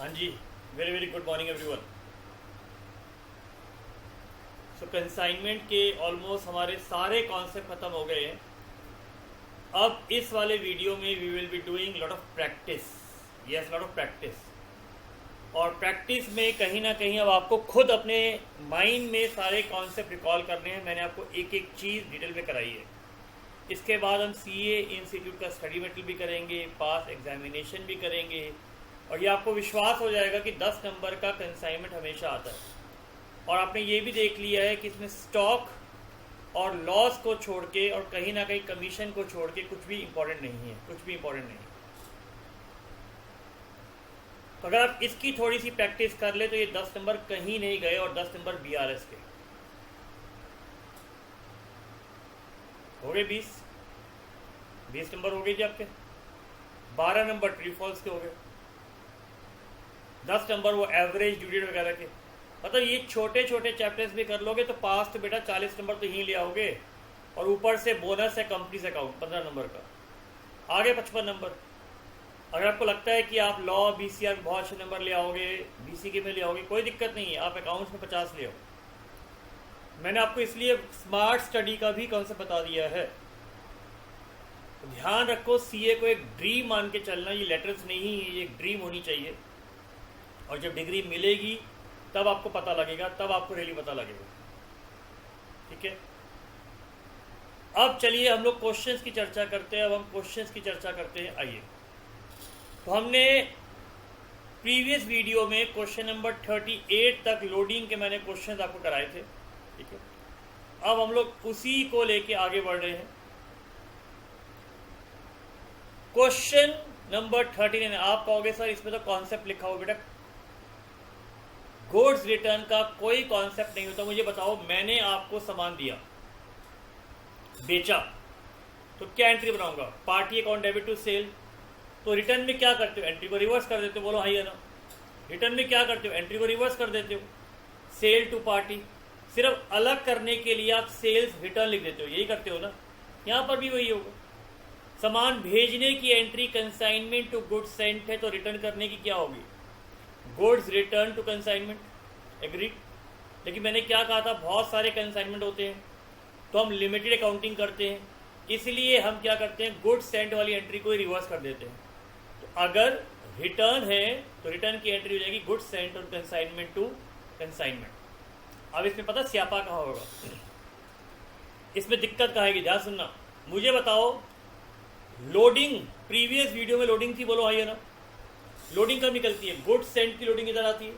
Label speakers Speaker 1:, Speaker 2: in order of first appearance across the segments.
Speaker 1: हाँ जी, very very good morning everyone. So consignment के ऑलमोस्ट हमारे सारे कॉन्सेप्ट खत्म हो गए हैं। अब इस वाले वीडियो में we will be doing lot of practice. Yes, lot of practice. और प्रैक्टिस में कहीं ना कहीं अब आपको खुद अपने माइंड में सारे कॉन्सेप्ट रिकॉल करने हैं। मैंने आपको एक एक चीज़ डिटेल में कराई है। इसके बाद हम सीए इंस्टीट्यूट का स्टडी मटेरियल भी करेंगे, पास एग्जामिनेशन भी करेंगे, और ये आपको विश्वास हो जाएगा कि 10 नंबर का कंसाइनमेंट हमेशा आता है। और आपने ये भी देख लिया है कि इसमें स्टॉक और लॉस को छोड़ के और कहीं ना कहीं कमीशन को छोड़ के कुछ भी इंपॉर्टेंट नहीं है, कुछ भी इंपॉर्टेंट नहीं है। तो अगर आप इसकी थोड़ी सी प्रैक्टिस कर ले तो ये 10 नंबर कहीं नहीं गए, और 10 नंबर बीआरएस के हो गए। 20 नंबर हो गए जी आपके। 12 नंबर ट्री फॉल्स के हो गए। 10 नंबर वो एवरेज ड्यूरेट वगैरह के। मतलब ये छोटे छोटे चैप्टर्स भी कर लोगे तो पास तो बेटा 40 नंबर तो ही ले आओगे, और ऊपर से बोनस है कंपनी से अकाउंट 15 नंबर का, आगे 55 नंबर। अगर आपको लगता है कि आप लॉ बीसीआर में बहुत अच्छे नंबर ले आओगे, बीसीके में ले आओगे, कोई दिक्कत नहीं है, आप अकाउंट्स में 50 ले आओ। मैंने आपको इसलिए स्मार्ट स्टडी का भी कॉन्सेप्ट बता दिया है। तो ध्यान रखो, सीए को एक ड्रीम मान के चलना। ये लेटर्स नहीं है, ये एक ड्रीम होनी चाहिए। और जब डिग्री मिलेगी तब आपको पता लगेगा, तब आपको रियली पता लगेगा। ठीक है, अब चलिए हम लोग क्वेश्चंस की चर्चा करते हैं। अब हम क्वेश्चंस की चर्चा करते हैं। आइए, तो हमने प्रीवियस वीडियो में क्वेश्चन नंबर 38 तक लोडिंग के मैंने क्वेश्चंस आपको कराए थे। ठीक है, अब हम लोग उसी को लेके आगे बढ़ रहे हैं। Question number 39। आप कहोगे सर इसमें तो कॉन्सेप्ट लिखा हो। बेटा, गुड्स रिटर्न का कोई कॉन्सेप्ट नहीं होता। मुझे बताओ, मैंने आपको सामान दिया, बेचा, तो क्या एंट्री बनाऊंगा? Party account debit to sale. तो रिटर्न में क्या करते हो? एंट्री को रिवर्स कर देते हो। बोलो हाँ या ना। रिटर्न में क्या करते हो? एंट्री को रिवर्स कर देते हो। सेल टू पार्टी, सिर्फ अलग करने के लिए आप सेल्स रिटर्न लिख देते हो, यही करते हो ना। यहां पर भी वही होगा। सामान भेजने की entry consignment to goods sent है, तो रिटर्न करने की क्या होगी? Goods return to consignment. Agree. लेकिन मैंने क्या कहा था, बहुत सारे कंसाइनमेंट होते हैं तो हम लिमिटेड अकाउंटिंग करते हैं, इसलिए हम क्या करते हैं, गुड्स सेंट वाली एंट्री को ही रिवर्स कर देते हैं। तो अगर रिटर्न है तो रिटर्न की एंट्री हो जाएगी गुड्स सेंट और कंसाइनमेंट टू कंसाइनमेंट। अब इसमें पता स्यापा कहाँ होगा, इसमें दिक्कत कहाँ आएगी? ध्यान सुनना, मुझे बताओ। लोडिंग, प्रीवियस वीडियो में लोडिंग थी, बोलो हाँ या ना। लोडिंग कब निकलती है? गुड्स सेंट की लोडिंग इधर आती है,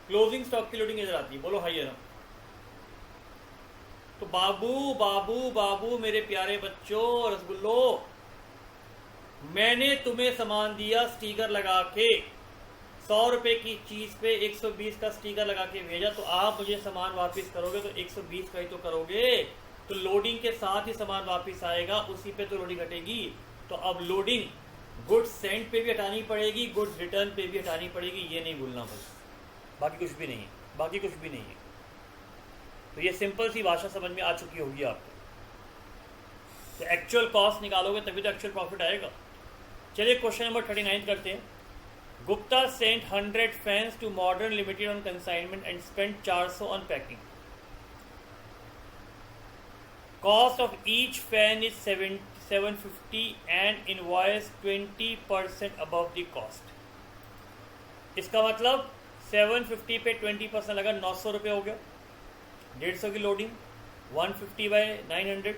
Speaker 1: क्लोजिंग स्टॉक की लोडिंग इधर आती है, बोलो हाँ या ना। तो बाबू बाबू बाबू मेरे प्यारे बच्चों, रसगुल्लो, मैंने तुम्हें सामान दिया स्टिकर लगा के, 100 रुपए की चीज पे 120 का स्टिकर लगा के भेजा, तो आप मुझे सामान वापस करोगे तो 120 का ही तो करोगे। तो लोडिंग के साथ ही सामान वापस आएगा, उसी पे तो लोडिंग हटेगी। तो अब लोडिंग गुड्स सेंट पे भी हटानी पड़ेगी, गुड्स रिटर्न पे भी हटानी पड़ेगी, ये नहीं भूलना बस। बाकी कुछ भी नहीं है, बाकी कुछ भी नहीं है। तो ये सिंपल सी भाषा समझ में आ चुकी होगी आपको। तो एक्चुअल कॉस्ट निकालोगे तभी तो एक्चुअल प्रॉफिट आएगा। चलिए क्वेश्चन नंबर 39 करते हैं। Gupta sent 100 fans to modern limited on consignment and spend 400 on packing. Cost of each fan is 750 and invoice 20% above the cost. इसका मतलब 750 पे 20% लगा, 900 रुपये हो गया। 150 की लोडिंग, 150 बाई 900,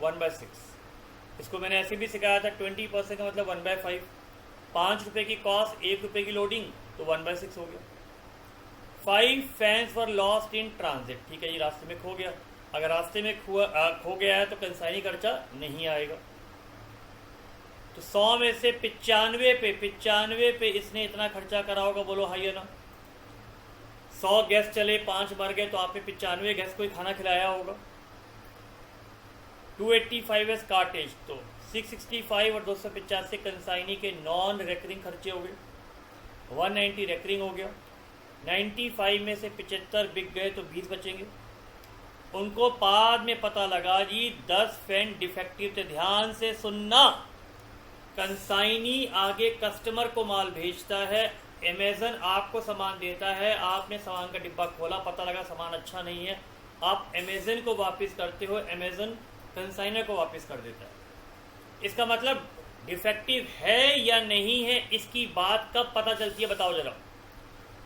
Speaker 1: 1/6। इसको मैंने ऐसे भी सिखाया था, 20% का मतलब 1/5। 5 रुपये की कॉस्ट, 1 रुपये की लोडिंग, तो 1/6 हो गया। 5 fans were lost in transit. ठीक है, ये रास्ते में खो गया। अगर रास्ते में खो गया है तो कंसाइनी खर्चा नहीं आएगा। तो 100 में से 95 पे इसने इतना खर्चा करा होगा, बोलो हाँ या ना। 100 गैस चले, 5 मर गए, तो आपने 95 गैस को ही खाना खिलाया होगा। 285 एस कार्टेज, तो 665 और 285 कंसाइनी के नॉन रेकरिंग खर्चे हो गए। 190 रेकरिंग हो गया। 95 में से 75 बिक गए तो 20 बचेंगे। उनको बाद में पता लगा जी 10 फैन डिफेक्टिव थे। ध्यान से सुनना, कंसाइनी आगे कस्टमर को माल भेजता है, अमेज़न आपको सामान देता है, आपने सामान का डिब्बा खोला, पता लगा सामान अच्छा नहीं है, आप अमेज़न को वापस करते हो, अमेज़न कंसाइनर को वापस कर देता है। इसका मतलब डिफेक्टिव है या नहीं है, इसकी बात कब पता चलती है, बताओ जरा।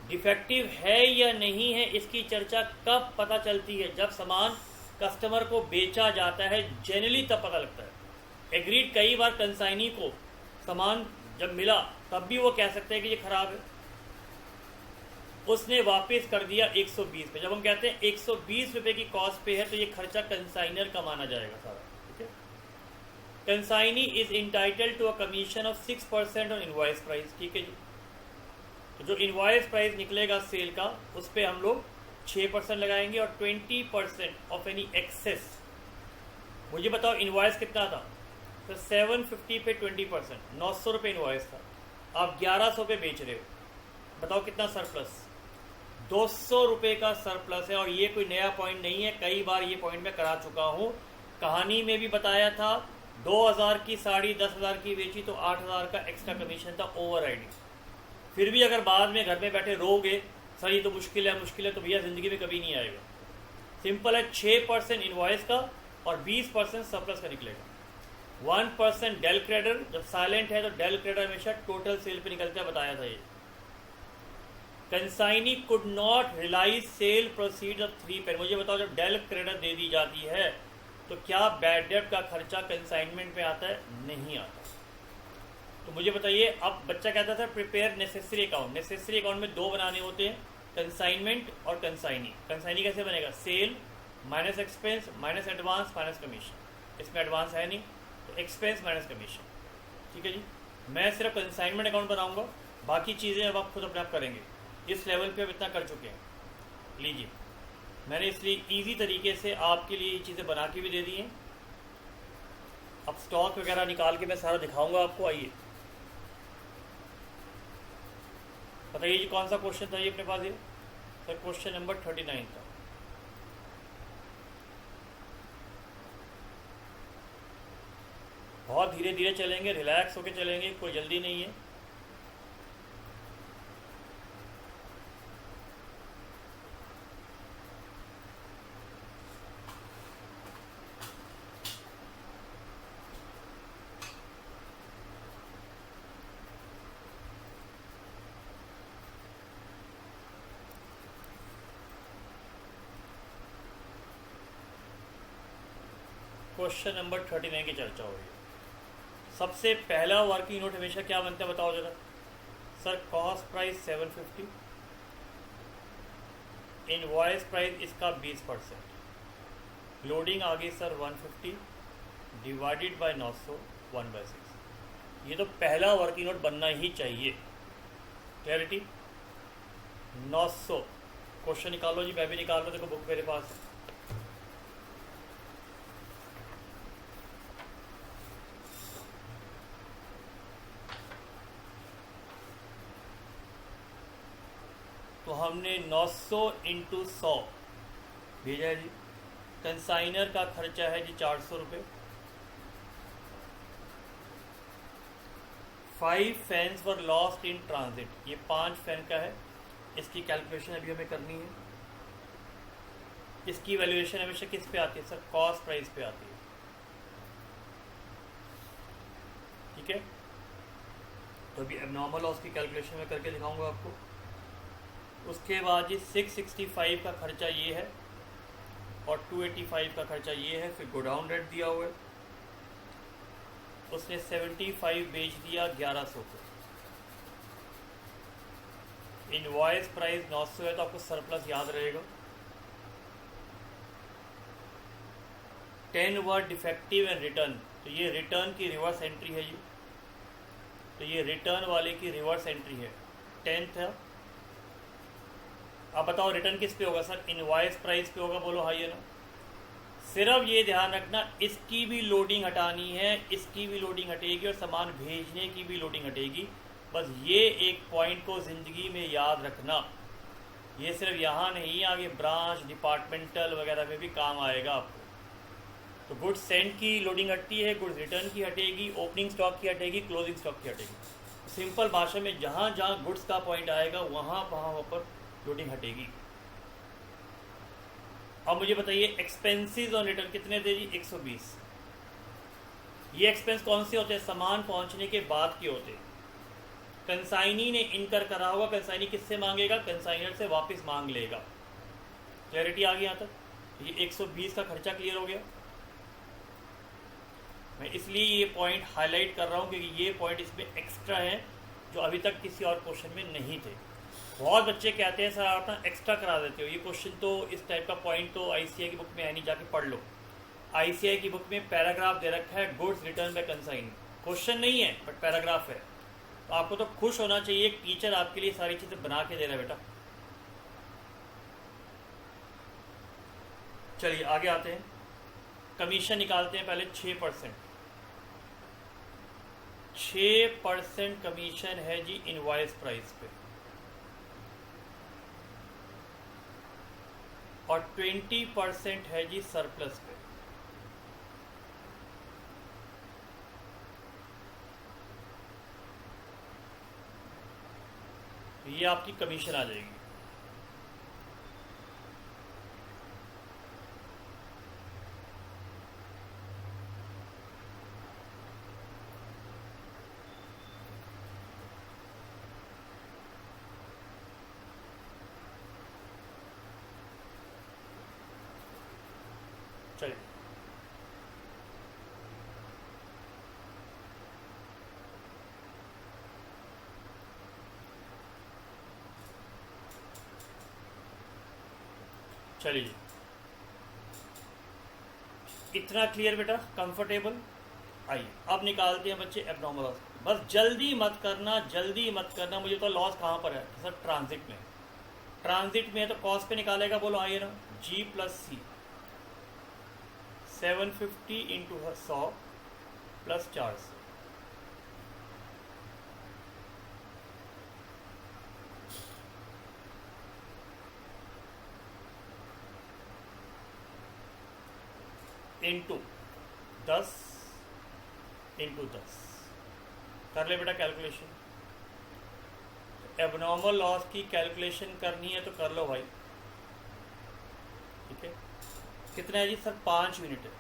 Speaker 1: डिफेक्टिव है या नहीं है इसकी चर्चा कब पता चलती है, जब सामान कस्टमर को बेचा जाता है, जनरली तब पता लगता है। एग्रीड, कई बार कंसाइनी को सामान जब मिला तब भी वो कह सकते हैं कि ये खराब है, उसने वापस कर दिया 120 पे। जब हम कहते हैं 120 रुपये की कॉस्ट पे है तो ये खर्चा कंसाइनर का माना जाएगा सारा, ठीक है। Consignee is entitled to a commission of 6% on invoice price, ठीक है जी। तो जो इनवॉइस प्राइस निकलेगा सेल का, उस पर हम लोग 6% लगाएंगे और 20% ऑफ एनी एक्सेस। मुझे बताओ इनवॉइस कितना था, तो 750 पे 20%, 900 रुपये इनवॉइस था, आप 1100 पे बेच रहे हो, बताओ कितना सरप्लस, 200 रुपये का सरप्लस है। और ये कोई नया पॉइंट नहीं है, कई बार ये पॉइंट मैं करा चुका हूँ, कहानी में भी बताया था। 2000 की साड़ी 10,000 की बेची तो 8,000 का एक्स्ट्रा कमीशन था ओवर राइडिंग। फिर भी अगर बाद में घर में बैठे रोगे सर ये तो मुश्किल है, तो भैया ज़िंदगी में कभी नहीं आएगा। सिंपल है, 6% इनवॉइस का और 20% सरप्लस का निकलेगा। 1% डेल क्रेडर, जब साइलेंट है तो डेल क्रेडर हमेशा टोटल सेल पे निकलता है, बताया था ये। Consignee could not realise sale proceed of 3 pen. मुझे बताओ जब डेल क्रेडर दे दी जाती है तो क्या बैड डेट का खर्चा कंसाइनमेंट पे आता है? नहीं आता। तो मुझे बताइए, अब बच्चा कहता था prepare necessary account. Necessary account में 2 बनाने होते हैं, कंसाइनमेंट और कंसाइनी। कंसाइनी कैसे बनेगा? Sale minus expense minus advance minus commission. इसमें एडवांस है नहीं तो एक्सपेंस माइनस कमीशन, ठीक है जी। मैं सिर्फ कंसाइनमेंट अकाउंट बनाऊंगा, बाकी चीज़ें अब आप खुद अपने आप करेंगे। इस लेवल पे अब इतना कर चुके हैं। लीजिए, मैंने इसलिए इजी तरीके से आपके लिए ये चीज़ें बना के भी दे दी हैं। अब स्टॉक वगैरह निकाल के मैं सारा दिखाऊंगा आपको। आइए बताइए जी, कौन सा क्वेश्चन था ये अपने पास? ये सर क्वेश्चन नंबर 39 था। बहुत धीरे धीरे चलेंगे, रिलैक्स होके चलेंगे, कोई जल्दी नहीं है। क्वेश्चन नंबर 39 की चर्चा हो रही है। सबसे पहला वर्किंग नोट हमेशा क्या बनता है बताओ जरा। Sir cost price 750, invoice price इसका 20%, लोडिंग आ गई सर 150 डिवाइडेड बाय 900 1/6। ये तो पहला वर्किंग नोट बनना ही चाहिए। क्लैरिटी? 900 क्वेश्चन निकालो जी, मैं भी निकाल लो, देखो बुक मेरे पास है। तो हमने 900 इंटू 100 भेजा है जी। कंसाइनर का खर्चा है जी 400 रुपये। 5 fans were lost in transit, ये 5 फैन का है। इसकी कैलकुलेशन अभी हमें करनी है। इसकी वैल्यूएशन हमेशा किस पे आती है सर? कॉस्ट प्राइस पे आती है, ठीक है। तो अभी एबनॉर्मल लॉस की कैलकुलेशन में करके दिखाऊंगा आपको। उसके बाद ये 665 का खर्चा ये है और 285 का खर्चा ये है। फिर गोडाउन रेट दिया हुआ है, उसने 75 बेच दिया 1100 को। इनवॉइस प्राइस 900 है तो आपको सरप्लस याद रहेगा। 10 वर डिफेक्टिव एंड रिटर्न, तो ये रिटर्न की रिवर्स एंट्री है ये। तो ये रिटर्न वाले की रिवर्स एंट्री है, 10 था। अब बताओ रिटर्न किस पे होगा सर? इनवॉइस प्राइस पे होगा, बोलो हाँ या ना। सिर्फ ये ध्यान रखना, इसकी भी लोडिंग हटानी है, इसकी भी लोडिंग हटेगी और सामान भेजने की भी लोडिंग हटेगी। बस ये एक पॉइंट को ज़िंदगी में याद रखना। ये सिर्फ यहाँ नहीं, आगे ब्रांच डिपार्टमेंटल वगैरह में भी काम आएगा आपको। तो गुड्स सेंड की लोडिंग हटती है, गुड्स रिटर्न की हटेगी, ओपनिंग स्टॉक की हटेगी, क्लोजिंग स्टॉक की हटेगी। सिंपल भाषा में जहाँ जहाँ गुड्स का पॉइंट आएगा वहाँ वहाँ पर लोडिंग हटेगी। अब मुझे बताइए एक्सपेंसेस ऑन रिटर्न कितने थे जी? 120। ये एक्सपेंस कौन से होते हैं? सामान पहुँचने के बाद के होते हैं। कंसाइनी ने इनकर करा होगा, कंसाइनी किससे मांगेगा? कंसाइनर से वापस मांग लेगा। क्लैरिटी आ गई यहाँ तक? ये 120 का खर्चा क्लियर हो गया। मैं इसलिए ये पॉइंट हाईलाइट कर रहा हूँ क्योंकि ये पॉइंट इसमें एक्स्ट्रा हैं जो अभी तक किसी और क्वेश्चन में नहीं थे। बहुत बच्चे कहते हैं सर आप ना एक्स्ट्रा करा देते हो, ये क्वेश्चन तो इस टाइप का पॉइंट तो आईसीआई की बुक में है नहीं, जाके पढ़ लो। आईसीआई की बुक में पैराग्राफ दे रखा है goods return by consign, question नहीं है बट पैराग्राफ है। तो आपको तो खुश होना चाहिए, एक टीचर आपके लिए सारी चीज़ें बना के दे रहा है बेटा। चलिए आगे आते हैं, कमीशन निकालते हैं पहले। 6% 6% कमीशन है जी इनवॉइस प्राइस पे, और 20% है जी सरप्लस पे। ये आपकी कमीशन आ जाएगी। चलिए चलिए, इतना क्लियर बेटा, कंफर्टेबल? आइए अब निकालते हैं बच्चे एब्नॉर्मल लॉस। बस जल्दी मत करना, जल्दी मत करना। मुझे तो लॉस कहाँ पर है सर? ट्रांजिट में। ट्रांजिट में है तो कॉस्ट पे निकालेगा, बोलो आइए ना। जी प्लस सी 750 into 100 plus charge, into 10 into 10। कर ले बेटा कैलकुलेशन। एबनॉर्मल लॉस की कैलकुलेशन करनी है तो कर लो भाई, ठीक है। कितना है जी सर? 5 मिनट है।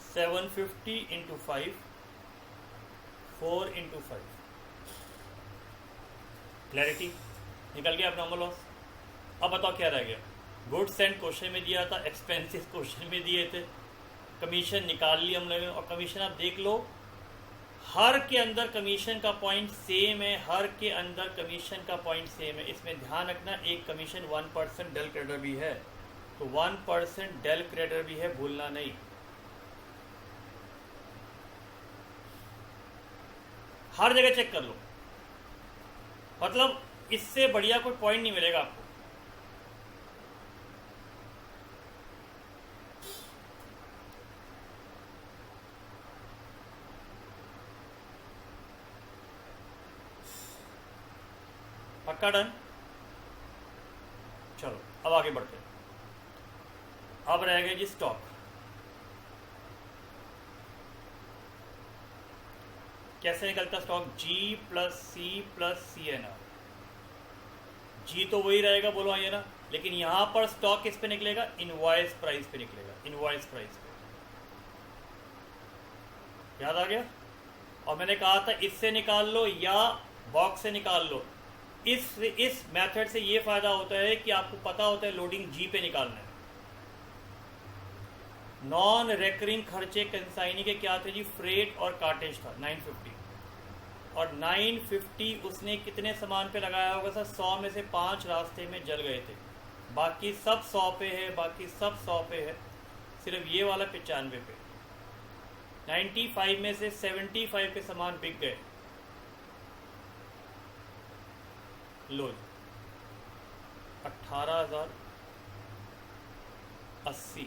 Speaker 1: 750 इंटू 5, 4 इंटू 5। क्लैरिटी? निकल गया एबनॉर्मल लॉस। अब बताओ क्या रह गया? गुड्स एंड क्वेश्चन में दिया था, एक्सपेंसेस क्वेश्चन में दिए थे, कमीशन निकाल ली हम लोगों ने। और कमीशन आप देख लो, हर के अंदर कमीशन का पॉइंट सेम है, हर के अंदर कमीशन का पॉइंट सेम है। इसमें ध्यान रखना, एक कमीशन 1% डेल क्रेडिटर भी है, तो 1% डेल क्रेडिटर भी है, भूलना नहीं। हर जगह चेक कर लो, मतलब इससे बढ़िया कोई पॉइंट नहीं मिलेगा आपको। पक्का डन? चलो अब आगे बढ़ते हैं। अब रह गए जी स्टॉक। कैसे निकलता स्टॉक? जी प्लस सी एन आर। जी तो वही रहेगा, बोलो आइए ना, लेकिन यहां पर स्टॉक किस पे निकलेगा? इनवॉइस प्राइस पे निकलेगा, इनवॉइस प्राइस पे। याद आ गया? और मैंने कहा था इससे निकाल लो या बॉक्स से निकाल लो। इस मेथड से ये फायदा होता है कि आपको पता होता है लोडिंग जी पे निकालना है। नॉन रेकरिंग खर्चे कंसाइनी के क्या थे जी? फ्रेट और कार्टेज था 950, और 950 उसने कितने सामान पे लगाया होगा सर? 100 में से 5 रास्ते में जल गए थे, बाकी सब 100 पे है, बाकी सब 100 पे है, सिर्फ ये वाला 95 पे। 95 में से 75 पे सामान बिक गए। लो 18,080।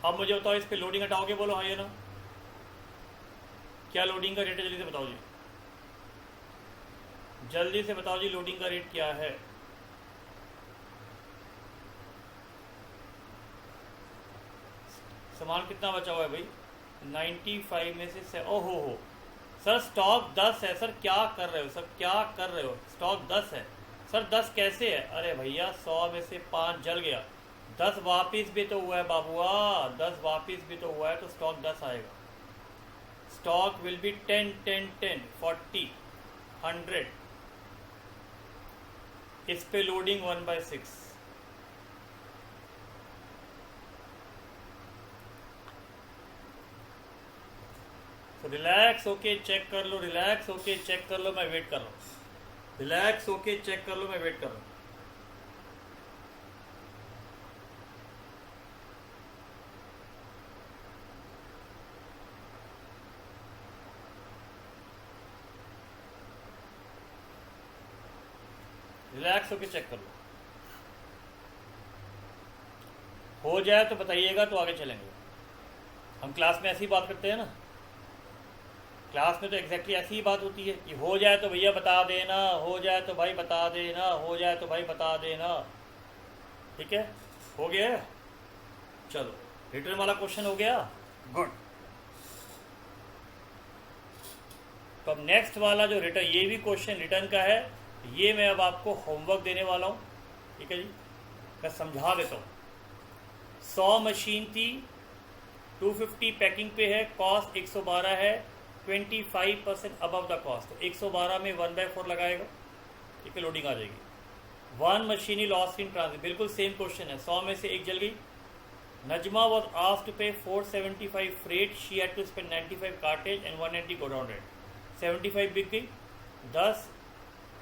Speaker 1: अब मुझे बताओ इस पे लोडिंग हटाओगे, बोलो हाँ या ना? क्या लोडिंग का रेट है? जल्दी से बताओ जी, जल्दी से बताओ जी, लोडिंग का रेट क्या है? सामान कितना बचा हुआ है भाई? 95 में से ओहो हो सर स्टॉक 10 है सर, क्या कर रहे हो सर, क्या कर रहे हो, स्टॉक 10 है सर, 10 कैसे है, अरे भैया 100 में से 5 जल गया, 10 वापिस भी तो हुआ है बाबुआ, 10 वापिस भी तो हुआ है, तो स्टॉक 10 आएगा। Stock will be 10 10 10 40 100। इस पे लोडिंग 1/6। तो रिलैक्स होके चेक कर लो, रिलैक्स होके चेक कर लो, मैं वेट कर रहा हूँ, रिलैक्स होके चेक कर लो, मैं वेट कर रहा हूँ। रिलैक्स होके चेक कर लो, हो जाए तो बताइएगा, तो आगे चलेंगे। हम क्लास में ऐसी बात करते हैं ना, क्लास में तो एग्जैक्टली ऐसी ही बात होती है कि हो जाए तो भैया बता देना, हो जाए तो भाई बता देना, हो जाए तो भाई बता देना। ठीक है, हो गया, चलो रिटर्न वाला क्वेश्चन हो गया, गुड। तो अब नेक्स्ट वाला जो रिटर्न, ये भी क्वेश्चन रिटर्न का है, ये मैं अब आपको होमवर्क देने वाला हूँ। ठीक है जी, मैं समझा देता हूँ। 100 मशीन थी, 250 पैकिंग पे है, कॉस्ट 112 है, 25% अबव द कॉस्ट, तो 112 में 1/4 लगाएगा, ठीक है, लोडिंग आ जाएगी। 1 मशीन लॉस्ट इन ट्रांजिट, बिल्कुल सेम क्वेश्चन है, 100 में से 1 जल गई। Najma was asked to pay 475 freight, she had to spend 95 cartage and 190 godown rate, 75 बिक गई, 10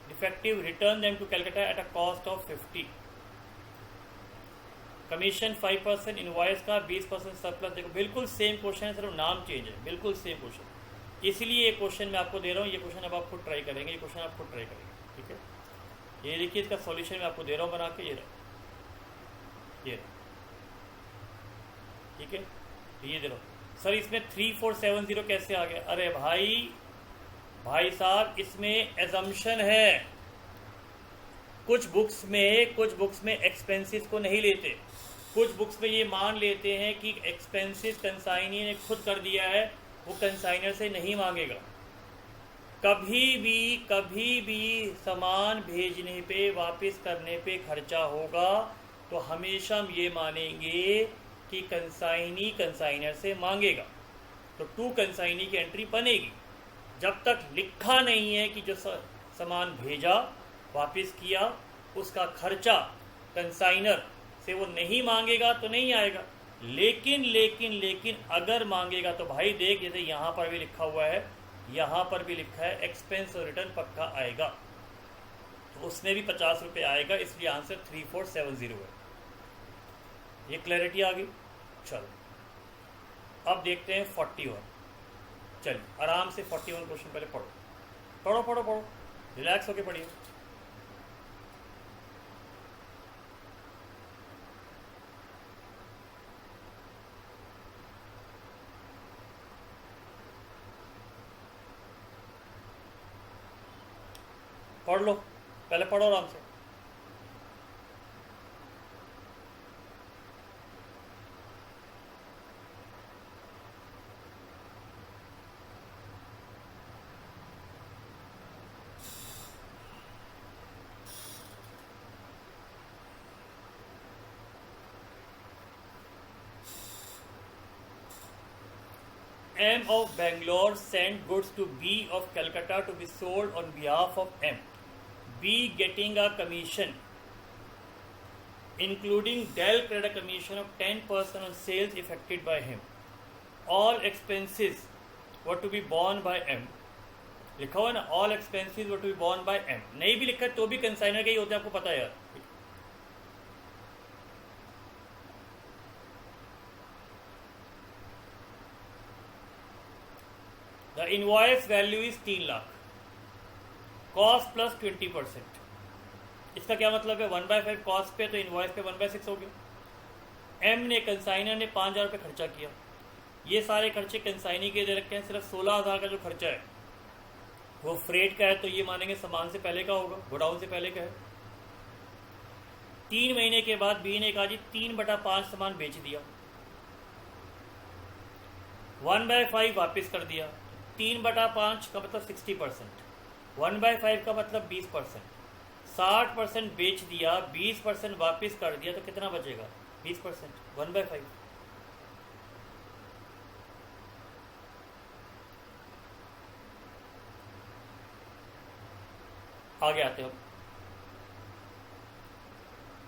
Speaker 1: defective, return them to Calcutta at a cost of 50, commission 5%, invoice का 20% सरप्लस। देखो बिल्कुल सेम क्वेश्चन है, सिर्फ नाम चेंज है, बिल्कुल सेम क्वेश्चन, इसलिए ये क्वेश्चन मैं आपको दे रहा हूँ। ये क्वेश्चन अब आप खुद ट्राई करेंगे, ये क्वेश्चन आप खुद ट्राई करेंगे। ठीक है, ये देखिए, इसका सॉल्यूशन मैं आपको दे रहा हूँ बना के, ये रहा, ये रहा। ठीक है, तो ये दे रहा हूँ। सर इसमें 3470 कैसे आ गया? अरे भाई साहब, इसमें एजम्पशन है, कुछ बुक्स में एक्सपेंसेस को नहीं लेते, कुछ बुक्स में ये मान लेते हैं कि एक्सपेंसेस कंसाइनी ने खुद कर दिया है, वो कंसाइनर से नहीं मांगेगा। कभी भी सामान भेजने पे, वापस करने पे खर्चा होगा तो हमेशा हम ये मानेंगे कि कंसाइनी कंसाइनर से मांगेगा, तो टू कंसाइनी की एंट्री बनेगी। जब तक लिखा नहीं है कि जो सामान भेजा, वापस किया, उसका खर्चा कंसाइनर से वो नहीं मांगेगा तो नहीं आएगा। लेकिन अगर मांगेगा तो भाई देख, जैसे यहाँ पर भी लिखा हुआ है, यहाँ पर भी लिखा है एक्सपेंस और रिटर्न पक्का आएगा, तो उसमें भी 50 रुपये आएगा, इसलिए आंसर 3470 है। ये क्लैरिटी आ गई। चलो अब देखते हैं 41। चलिए आराम से 41 क्वेश्चन पहले पढ़ो, रिलैक्स होके पढ़िए। पढ़ लो, पहले पढ़ो आराम से। M of Bangalore sent goods to B of Calcutta to be sold on behalf of M. B getting a commission, including Dell credit commission of 10% on sales effected by him. All expenses were to be borne by M. लिखा हुआ है ना, all expenses were to be borne by M। नहीं भी लिखा तो भी consignor के ही होते हैं, आपको पता है यार। The invoice value is 3 lakh, cost plus 20%। इसका क्या मतलब है? 1/5 कॉस्ट पे, तो इनवॉइस पे 1/6 हो गया। एम ने, कंसाइनर ने 5000 रुपये खर्चा किया, ये सारे खर्चे कंसाइनी के दे रखे हैं, सिर्फ 16000 का जो खर्चा है वो फ्रेट का है, तो ये मानेंगे सामान से पहले का होगा, गोडाउन से पहले का है। 3 महीने के बाद बी ने कहा जी 3/5 सामान बेच दिया, 1/5 वापस कर दिया, 3/5 का मतलब 60%, 1/5 का मतलब 20%, 60% बेच दिया, 20% वापस कर दिया, तो कितना बचेगा? 20%, 1/5। आगे आते हो।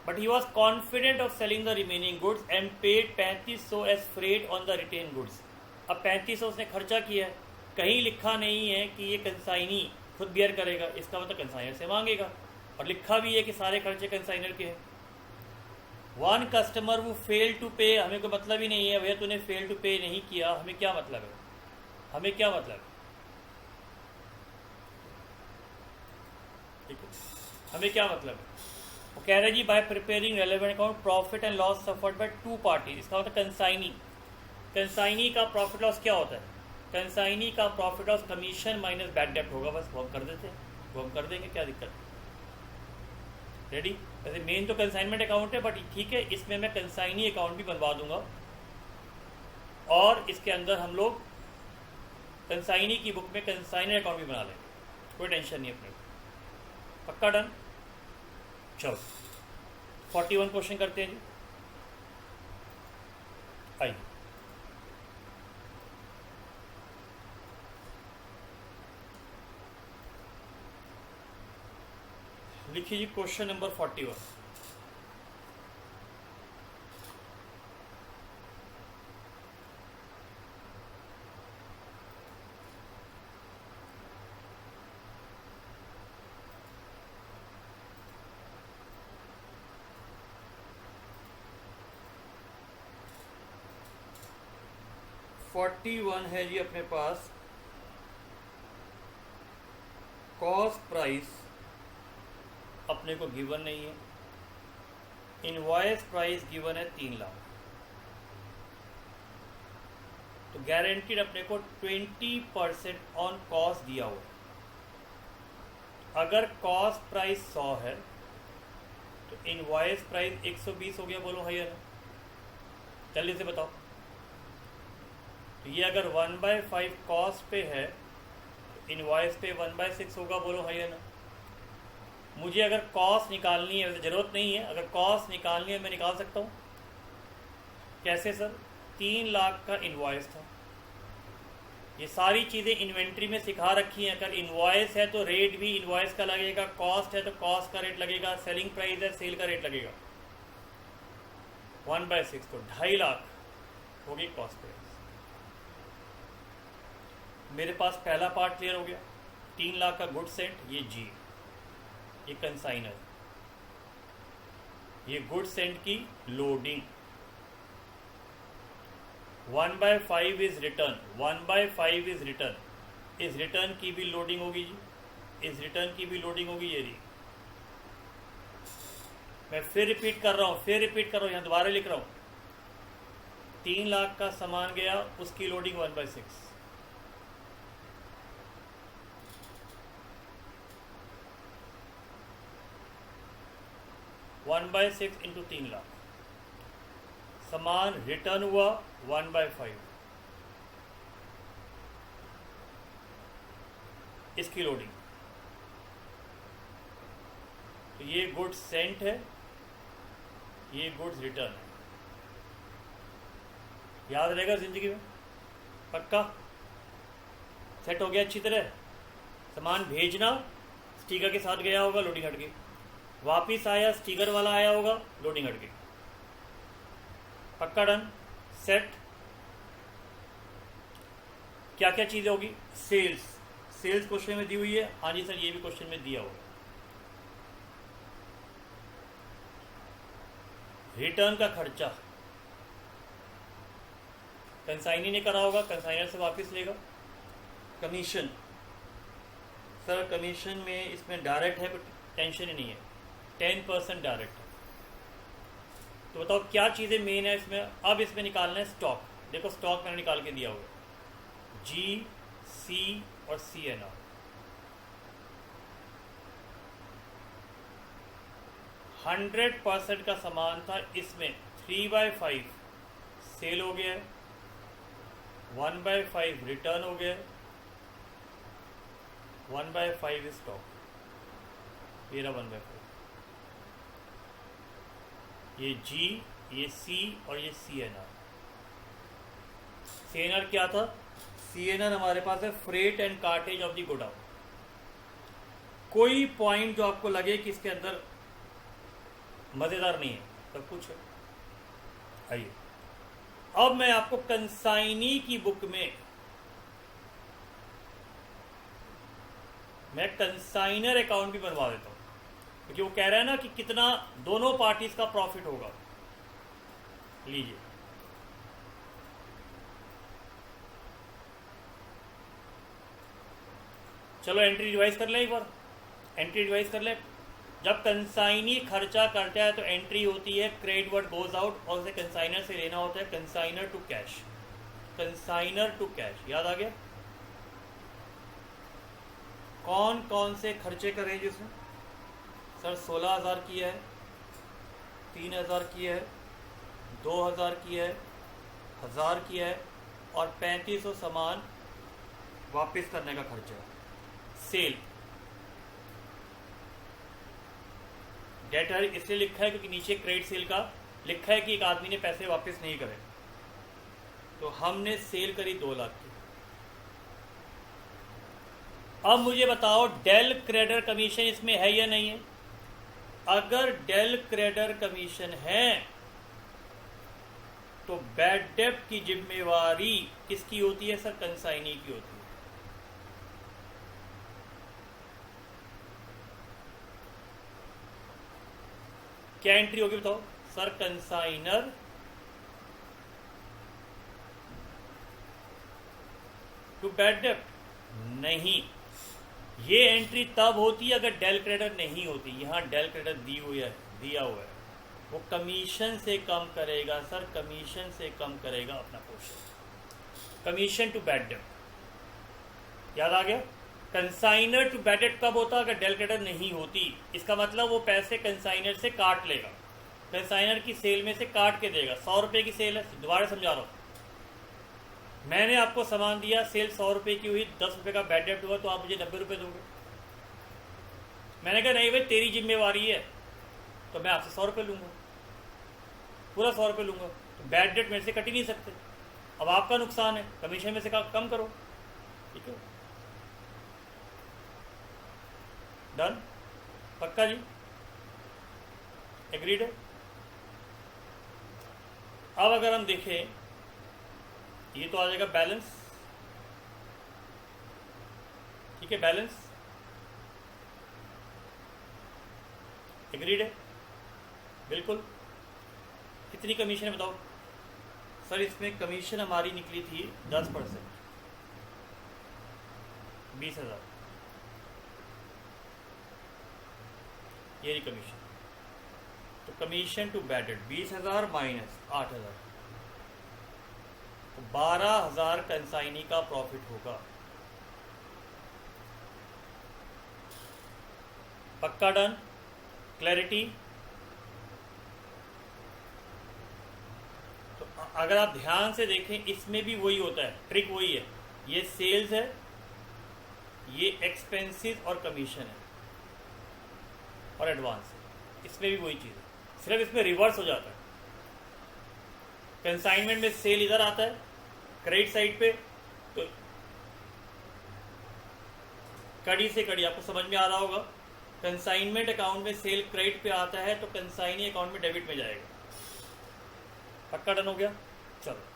Speaker 1: But he was confident of selling the remaining goods and paid 3500 as freight on the retain goods. अब 3500 उसने खर्चा किया है, कहीं लिखा नहीं है कि ये कंसाइनी खुद बियर करेगा, इसका मतलब कंसाइनर से मांगेगा, और लिखा भी है कि सारे खर्चे कंसाइनर के हैं। वन कस्टमर वो फेल टू पे, हमें कोई मतलब ही नहीं है भैया तूने फेल टू पे नहीं किया, हमें क्या मतलब है, हमें क्या मतलब है, ठीक है, हमें क्या मतलब है। वो कह रहे जी by preparing relevant account profit and loss suffered by two party, इसका मतलब कंसाइनी। कंसाइनी का प्रॉफिट लॉस क्या होता है? कंसाइनी का profit loss commission minus bad डेप्ट होगा, बस वो हम कर देते हैं, वो हम कर देंगे, क्या दिक्कत है। रेडी? वैसे मेन तो कंसाइनमेंट अकाउंट है, बट ठीक है, इसमें मैं कंसाइनी अकाउंट भी बनवा दूंगा, और इसके अंदर हम लोग कंसाइनी की बुक में कंसाइनर अकाउंट भी बना लेंगे, कोई टेंशन नहीं अपने को। पक्का डन? चलो 41 क्वेश्चन करते हैं जी। आइए, लिखिए जी क्वेश्चन नंबर 41। वन है जी अपने पास, कॉस्ट प्राइस अपने को गिवन नहीं है, इनवॉइस प्राइस गिवन है 3 लाख, तो गारंटीड अपने को 20% ऑन कॉस्ट दिया हुआ। अगर कॉस्ट प्राइस 100 है तो इनवॉइस प्राइस 120 हो गया, बोलो है या ना? जल्दी से बताओ। तो ये अगर 1/5 कॉस्ट पे है तो इनवॉइस पे 1/6 होगा, बोलो है या ना? मुझे अगर कॉस्ट निकालनी है, वैसे ज़रूरत नहीं है, अगर कॉस्ट निकालनी है मैं निकाल सकता हूँ। कैसे सर? 3 लाख का इनवॉइस था, ये सारी चीज़ें इन्वेंट्री में सिखा रखी हैं। अगर इनवॉइस है तो रेट भी इनवॉइस का लगेगा, कॉस्ट है तो कॉस्ट का रेट लगेगा, सेलिंग प्राइस है सेल का रेट लगेगा। 1/6 तो 2.5 लाख होगी कॉस्ट प्राइस। मेरे पास पहला पार्ट क्लियर हो गया, 3 लाख का गुड सेंट, ये जी, ये कंसाइनर, ये गुड सेंट की loading, 1/5 is return, 1/5 is return, इस रिटर्न की भी लोडिंग होगी जी, इस रिटर्न की भी लोडिंग होगी। ये रही, मैं फिर रिपीट कर रहा हूँ, यहाँ दोबारा लिख रहा हूँ। 3 लाख का सामान गया, उसकी loading 1/6, one by 6 into 3 lakh, सामान रिटर्न हुआ 1/5, इसकी लोडिंग। तो ये गुड्स सेंट है, ये गुड्स रिटर्न है। याद रहेगा जिंदगी में, पक्का सेट हो गया अच्छी तरह। सामान भेजना स्टिकर के साथ गया होगा, लोडिंग हट गई, वापिस आया स्टिकर वाला आया होगा, लोडिंग हट गई। पक्का डन, सेट। क्या क्या चीज़ें होगी? सेल्स, सेल्स क्वेश्चन में दी हुई है, हाँ जी सर ये भी क्वेश्चन में दिया होगा। रिटर्न का खर्चा कंसाइनी ने करा होगा, कंसाइनर से वापस लेगा। कमीशन, सर कमीशन में इसमें डायरेक्ट है, बट टेंशन ही नहीं है, 10% डायरेक्ट है। तो बताओ क्या चीज़ें मेन है इसमें? अब इसमें निकालना है स्टॉक। देखो स्टॉक मैंने निकाल के दिया हुआ, जी, सी और CNR। %100 का सामान था, इसमें 3/5 सेल हो गया है, 1/5 रिटर्न हो गया, 1/5 स्टॉक, ये रहा 1/5। ये जी, ये सी और ये CNR। CNR क्या था? CNR हमारे पास है freight and cartridge of the godown. कोई पॉइंट जो आपको लगे कि इसके अंदर मजेदार नहीं है, सब कुछ है। आइए अब मैं आपको कंसाइनी की बुक में मैं कंसाइनर अकाउंट भी बनवा देता हूं, क्योंकि वो कह रहा है ना कि कितना दोनों पार्टीज का प्रॉफिट होगा। लीजिए, चलो एंट्री रिवाइज कर लें एक बार, एंट्री रिवाइज कर लें। जब कंसाइनी खर्चा करता है तो एंट्री होती है क्रेडिट वर्ड गोज आउट, और उसे कंसाइनर से लेना होता है consignor to cash, consignor to cash. याद आ गया? कौन कौन से खर्चे करे जिसमें? सर 16,000 की है, 3,000 की है, 2,000 की है, 1,000 की है, और 3,500 सामान वापस करने का खर्चा। सेल डेटर इसलिए लिखा है क्योंकि नीचे क्रेडिट सेल का लिखा है कि एक आदमी ने पैसे वापस नहीं करे, तो हमने सेल करी 2 लाख की। अब मुझे बताओ डेल क्रेडिटर कमीशन इसमें है या नहीं है? अगर डेल क्रेडिटर कमीशन है तो बैड डेब्ट की जिम्मेवारी किसकी होती है? सर कंसाइनी की होती है। क्या एंट्री होगी बताओ? सर कंसाइनर टू बैड डेब्ट नहीं, ये एंट्री तब होती है अगर डेल क्रेडिटर नहीं होती। यहां डेल क्रेडिटर दिया हुआ है, वो कमीशन से कम करेगा। सर कमीशन से कम करेगा अपना पोर्शन, कमीशन टू बैड डेब्ट। याद आ गया? कंसाइनर टू बैड डेब्ट कब होता? अगर डेल क्रेडिटर नहीं होती। इसका मतलब वो पैसे कंसाइनर से काट लेगा, कंसाइनर की सेल में से काट के देगा। 100 रुपये की सेल है, दोबारा समझा रहा हूँ, मैंने आपको सामान दिया, सेल 100 रुपये की हुई, 10 रुपये का बैड डेब्ट हुआ, तो आप मुझे 90 रुपये दोगे। मैंने कहा नहीं भाई तेरी जिम्मेवारी है, तो मैं आपसे 100 रुपये लूँगा, पूरा 100 रुपये लूँगा, तो बैड डेब्ट मेरे से कट ही नहीं सकते। अब आपका नुकसान है, कमीशन में से कम करो। ठीक है, डन? पक्का जी? एग्रीड है? अब अगर हम देखें, ये तो आ जाएगा बैलेंस। ठीक है, बैलेंस एग्रीड है? बिल्कुल। कितनी कमीशन है बताओ? सर इसमें कमीशन हमारी निकली थी 10%, 20,000, ये रही कमीशन। तो कमीशन टू बैड डेब्ट 20,000 माइनस 8,000, तो 12,000 कंसाइनी का प्रॉफिट होगा। पक्का? डन? क्लैरिटी? तो अगर आप ध्यान से देखें, इसमें भी वही होता है, ट्रिक वही है। ये सेल्स है, ये एक्सपेंसेस और कमीशन है और एडवांस है, इसमें भी वही चीज़ है, सिर्फ इसमें रिवर्स हो जाता है। कंसाइनमेंट में सेल इधर आता है क्रेडिट साइड पे, तो कड़ी से कड़ी आपको समझ में आ रहा होगा। कंसाइनमेंट अकाउंट में सेल क्रेडिट पे आता है, तो कंसाइनी अकाउंट में डेबिट में जाएगा। पक्का? डन हो गया? चलो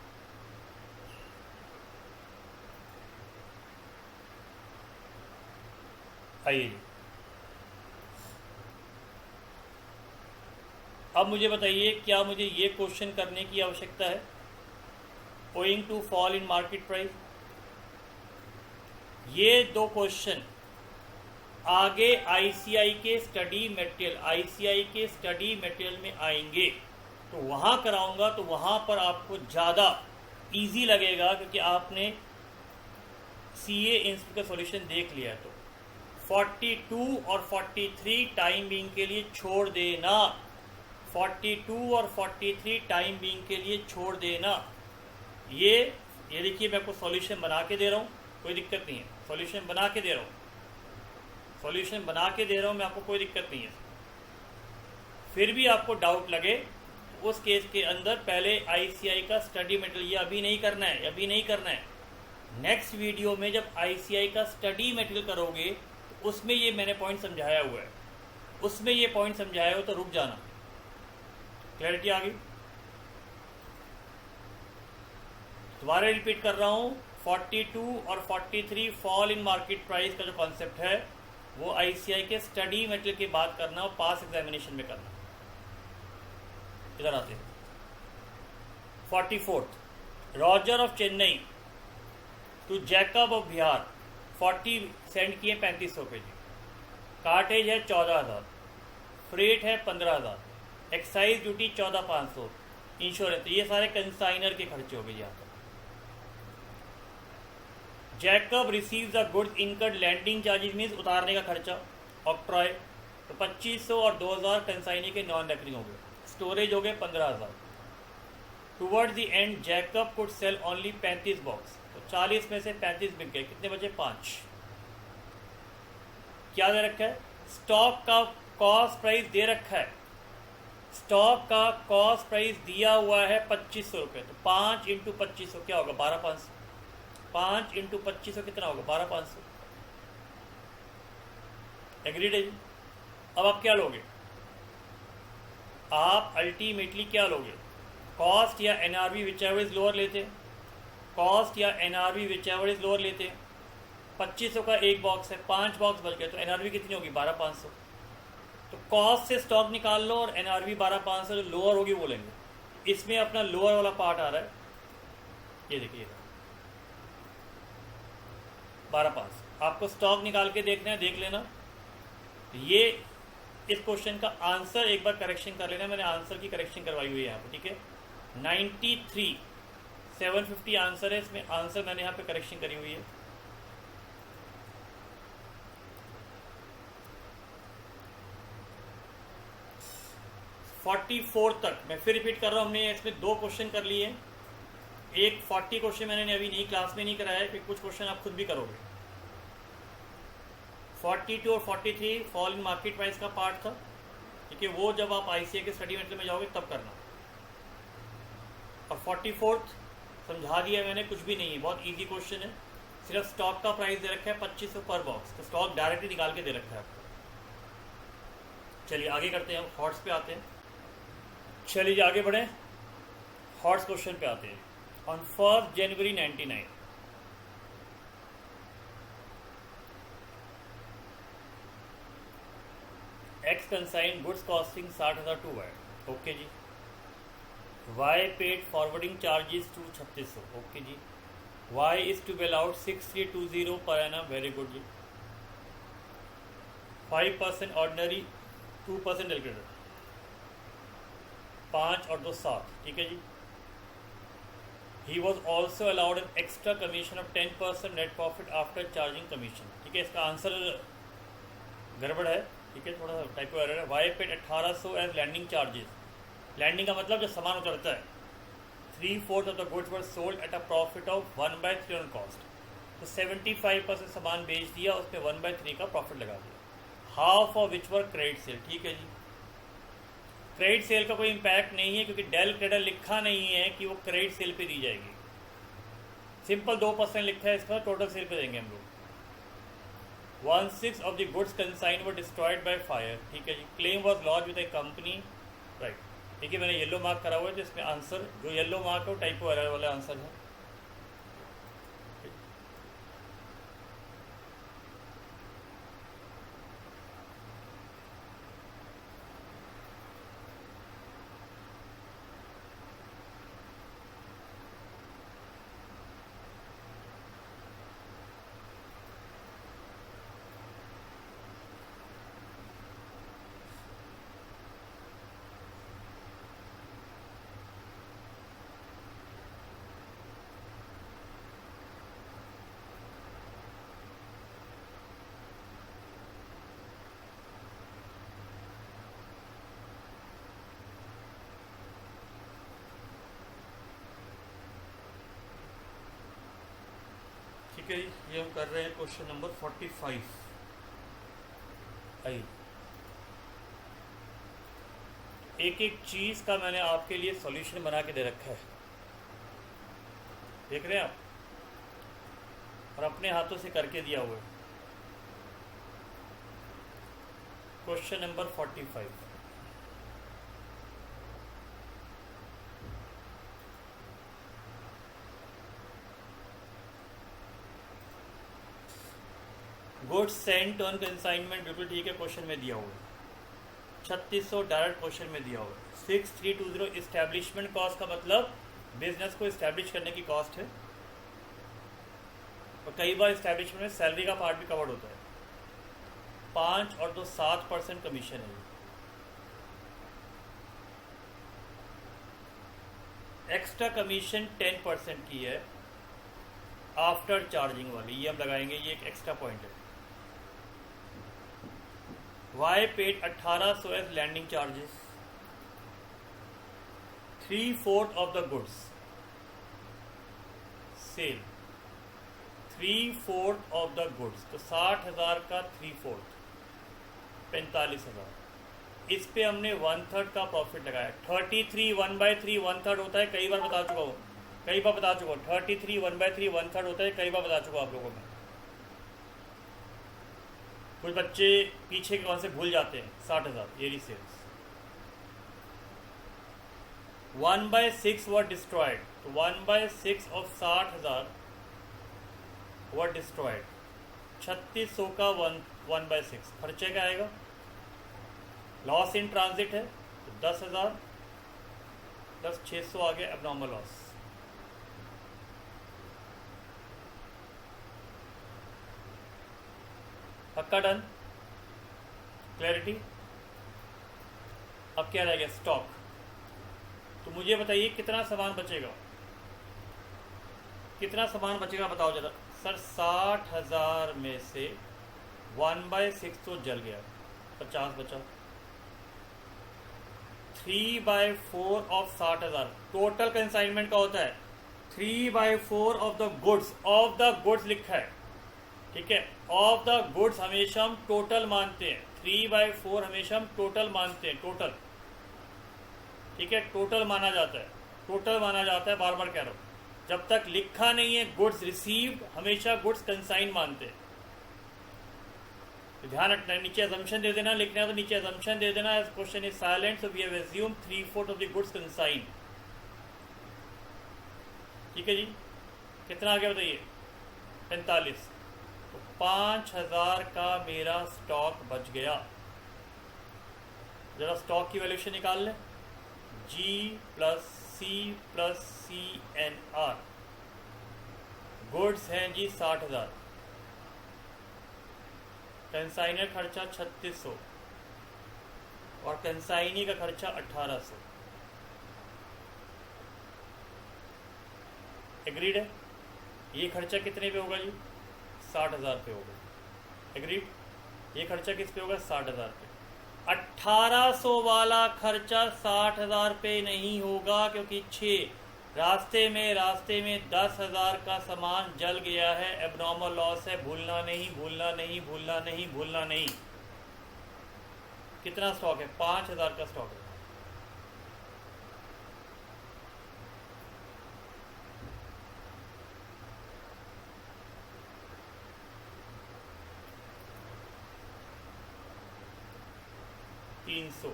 Speaker 1: आइए, अब मुझे बताइए क्या मुझे ये क्वेश्चन करने की आवश्यकता है? Owing to fall in market price, ये 2 क्वेश्चन आगे आईसीआई के स्टडी मटेरियल में आएंगे, तो वहाँ कराऊंगा, तो वहाँ पर आपको ज़्यादा इजी लगेगा, क्योंकि आपने सीए इंस्टीट्यूट का सॉल्यूशन देख लिया। तो 42 और 43 टाइम बीइंग के लिए छोड़ देना, 42 और 43 टाइम बीइंग के लिए छोड़ देना। ये ये देखिए मैं आपको सॉल्यूशन बना के दे रहा हूँ, कोई दिक्कत नहीं है, सॉल्यूशन बना के दे रहा हूँ, सॉल्यूशन बना के दे रहा हूँ मैं आपको, कोई दिक्कत नहीं है। फिर भी आपको डाउट लगे तो उस केस के अंदर पहले आईसीआई का स्टडी मटेरियल, ये अभी नहीं करना है, अभी नहीं करना है, नेक्स्ट वीडियो में जब आईसीआई का स्टडी मटेरियल करोगे तो उसमें ये मैंने पॉइंट समझाया हुआ है, उसमें ये पॉइंट समझाया हो तो रुक जाना। क्लैरिटी आ गई? दोबारा रिपीट कर रहा हूँ, 42 और 43 फॉल इन मार्केट प्राइस का जो कॉन्सेप्ट है वो आईसीआई के स्टडी मटेरियल की बात करना और पास एग्जामिनेशन में करना। इधर आते हैं 44, Roger of Chennai to Jacob of Bihar 40 send किए 3500 रुपये जी, कार्टेज है 14,000, फ्रेट है 15,000, एक्साइज ड्यूटी 14,500, इंश्योरेंस, ये सारे कंसाइनर के खर्चे हो गए यहाँ पर। Jacob receive the goods incurred landing charges means उतारने का खर्चा, ऑक्ट्रॉय तो 2500 और 2000 कंसाइनी के नॉन रेकरिंग हो गए, स्टोरेज हो गए 15,000। Toward the end Jacob could sell only 35 box, तो 40 में से 35 बिक गए, कितने बचे? 5। क्या दे रखा है? स्टॉक का कॉस्ट प्राइस दे रखा है, स्टॉक का कॉस्ट प्राइस दिया हुआ है 2500 रुपये, तो 5 इंटू 2500 क्या होगा? 12,500। 5 इंटू 2500 कितना होगा? 12,500। एग्रीड है जी? अब आप क्या लोगे? आप अल्टीमेटली क्या लोगे? कॉस्ट या NRV which ever is lower लेते, कॉस्ट या NRV which ever is lower लेते। 2500 का एक बॉक्स है, 5 बॉक्स बच गए, तो एनआरवी कितनी होगी? 12,500। तो कॉस्ट से स्टॉक निकाल लो और एनआरवी 12,500 जो लोअर होगी वो लेंगे। इसमें अपना लोअर वाला पार्ट आ रहा है, ये देखिए 12,500। आपको स्टॉक निकाल के देखना है, देख लेना। ये इस क्वेश्चन का आंसर एक बार करेक्शन कर लेना, मैंने आंसर की करेक्शन करवाई हुई है यहाँ पे, ठीक है। 93,750 आंसर है, इसमें आंसर मैंने यहाँ पे करेक्शन करी हुई है। फोर्टी फोर तक मैं फिर रिपीट कर रहा हूँ, हमने इसमें 2 क्वेश्चन कर लिए। एक 40 क्वेश्चन मैंने अभी नहीं क्लास में नहीं कराया है, फिर कुछ क्वेश्चन आप खुद भी करोगे। 42 और 43 फॉल इन मार्केट प्राइस का पार्ट था, ठीक है, वो जब आप आईसीआई के स्टडी मटेरियल में जाओगे तब करना। और 44 समझा दिया मैंने, कुछ भी नहीं है, बहुत इजी क्वेश्चन है। सिर्फ स्टॉक का प्राइस दे रखा है 2500 पर बॉक्स, तो स्टॉक डायरेक्टली निकाल के दे रखा है आपको। चलिए आगे करते हैं, हॉट्स पे आते हैं। चलिए आगे बढ़ें, हॉट्स क्वेश्चन पे आते हैं। On 1 January 99 X consign goods costing 60,000 to Y, okay जी। Y paid forwarding charges to 3600, okay जी। Y is to be allowed 6320 पर एनम, वेरी गुड जी। 5% ऑर्डिनरी, 2% डेलिकेटेड, 5 और 2 7, ठीक है जी। He was also allowed an extra commission of 10% net profit after charging commission, ठीक है। इसका आंसर गड़बड़ है, ठीक है, थोड़ा सा टाइपो एरर है। Y paid 1800 as landing charges, landing का मतलब जब सामान उतरता है। 3/4 of the goods were sold at a profit of 1/3 on cost, तो 75% सामान बेच दिया, उसमें 1/3 का प्रॉफिट लगा दिया। Half of which were credit sale, ठीक है जी। क्रेडिट सेल का कोई इम्पैक्ट नहीं है, क्योंकि डेल क्रेडर लिखा नहीं है कि वो क्रेडिट सेल पे दी जाएगी। सिंपल 2% लिखा है इसका, टोटल सेल पे देंगे हम लोग। 1/6 of the goods consign were destroyed by fire, ठीक है जी। Claim was launch with a company, right, ठीक है। मैंने येलो मार्क करा हुआ है, तो इसमें आंसर जो येलो मार्क है वो टाइपो एरर वाला आंसर है। ठीक है जी, ये हम कर रहे हैं क्वेश्चन नंबर 45। आइए, एक एक चीज का मैंने आपके लिए सॉल्यूशन बना के दे रखा है, देख रहे हैं आप, और अपने हाथों से करके दिया हुआ है। Question number 45, goods sent on consignment, बिल्कुल ठीक है, क्वेश्चन में दिया हुआ है। 3600 डायरेक्ट क्वेश्चन में दिया हुआ है। 6320 इस्टेब्लिशमेंट कॉस्ट का मतलब बिजनेस को इस्टेब्लिश करने की कॉस्ट है, और कई बार इस्टेब्लिशमेंट में सैलरी का पार्ट भी कवर्ड होता है। 5 और 2 7% कमीशन है। एक्स्ट्रा कमीशन 10% की है आफ्टर चार्जिंग वाली, ये हम लगाएंगे, ये एक एक्स्ट्रा पॉइंट है। Y paid 1800 as landing charges, 3/4 of the goods sale, 3/4 of the goods, तो 60,000 का 3/4 45,000। इस पे हमने 1/3 का प्रॉफिट लगाया। 33 1/3 1/3 होता है, कई बार बता चुका हूँ, 33 1/3 1/3 होता है, कई बार बता चुका हूँ आप लोगों में। कुछ बच्चे पीछे के कॉन्सेप्ट भूल जाते हैं। 60,000 ईयरली सेल्स, 1/6 वर डिस्ट्रॉयड, तो 1/6 ऑफ 60,000 वर डिस्ट्रॉयड। 3600 का 1/6 खर्चे का आएगा। लॉस इन ट्रांजिट है तो 10,000 प्लस 600 आ गया एबनॉर्मल लॉस। पक्का डन, क्लैरिटी। अब क्या रह गया, स्टॉक। तो मुझे बताइए कितना सामान बचेगा, कितना सामान बचेगा बताओ जरा। सर 60,000 में से 1/6 तो जल गया, 50 बचा। 3/4 ऑफ 60,000 टोटल कंसाइनमेंट का होता है। 3/4 ऑफ द गुड्स लिखा है, ठीक है। ऑफ द गुड्स हमेशा हम टोटल मानते हैं, 3/4 हमेशा हम टोटल मानते हैं, टोटल, ठीक है, टोटल माना जाता है, टोटल माना जाता है। बार बार कह रहा हूं, जब तक लिखा नहीं है गुड्स रिसीव्ड, हमेशा गुड्स कंसाइन मानते हैं। तो ध्यान रखना, नीचे अजम्पशन दे देना, लिखना है तो नीचे अजम्पशन दे देना। Question is silent, so we have assumed 3/4 of the goods consign, ठीक है जी। कितना आ गया बताइए, 45। तो 5,000 का मेरा स्टॉक बच गया। जरा स्टॉक की वैल्यूएशन निकाल लें। G plus C N R, goods हैं जी 60,000, कंसाइनर खर्चा 3600 और कंसाइनी का खर्चा 1800। एग्रीड है। ये खर्चा कितने पे होगा जी, 60,000 पे होगा। एग्रीड। ये खर्चा किस पे होगा, 60,000 पे। 1800 वाला खर्चा 60,000 पे नहीं होगा, क्योंकि 6 रास्ते में 10,000 का सामान जल गया है, एबनॉर्मल लॉस है। भूलना नहीं, भूलना नहीं, भूलना नहीं, भूलना नहीं। कितना स्टॉक है, 5,000 का स्टॉक है। $300,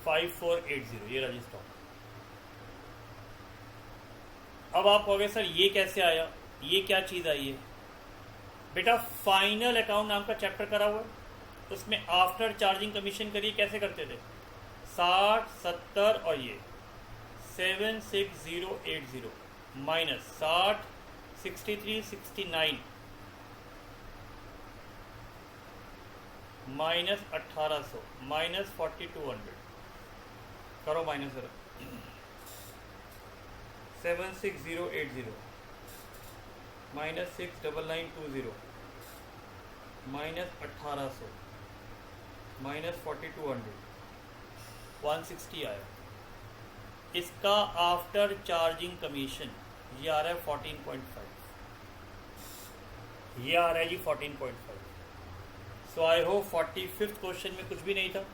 Speaker 1: $5480, ये रहा स्टॉक। अब आप कहोगे सर ये कैसे आया, ये क्या चीज़ आई है। बेटा फाइनल अकाउंट नाम का चैप्टर करा हुआ है, उसमें आफ्टर चार्जिंग कमीशन करिए। कैसे करते थे, 60 70 और ये 76080 माइनस 60 63 69 माइनस 1800 माइनस 4200 करो माइनस जरा। 76080 माइनस 69920 माइनस 1800 माइनस 4200 160 आया। इसका आफ्टर चार्जिंग कमीशन ये आ रहा है 14.5, ये आ रहा है जी 14.5। सो आई होप 45th क्वेश्चन में कुछ भी नहीं था।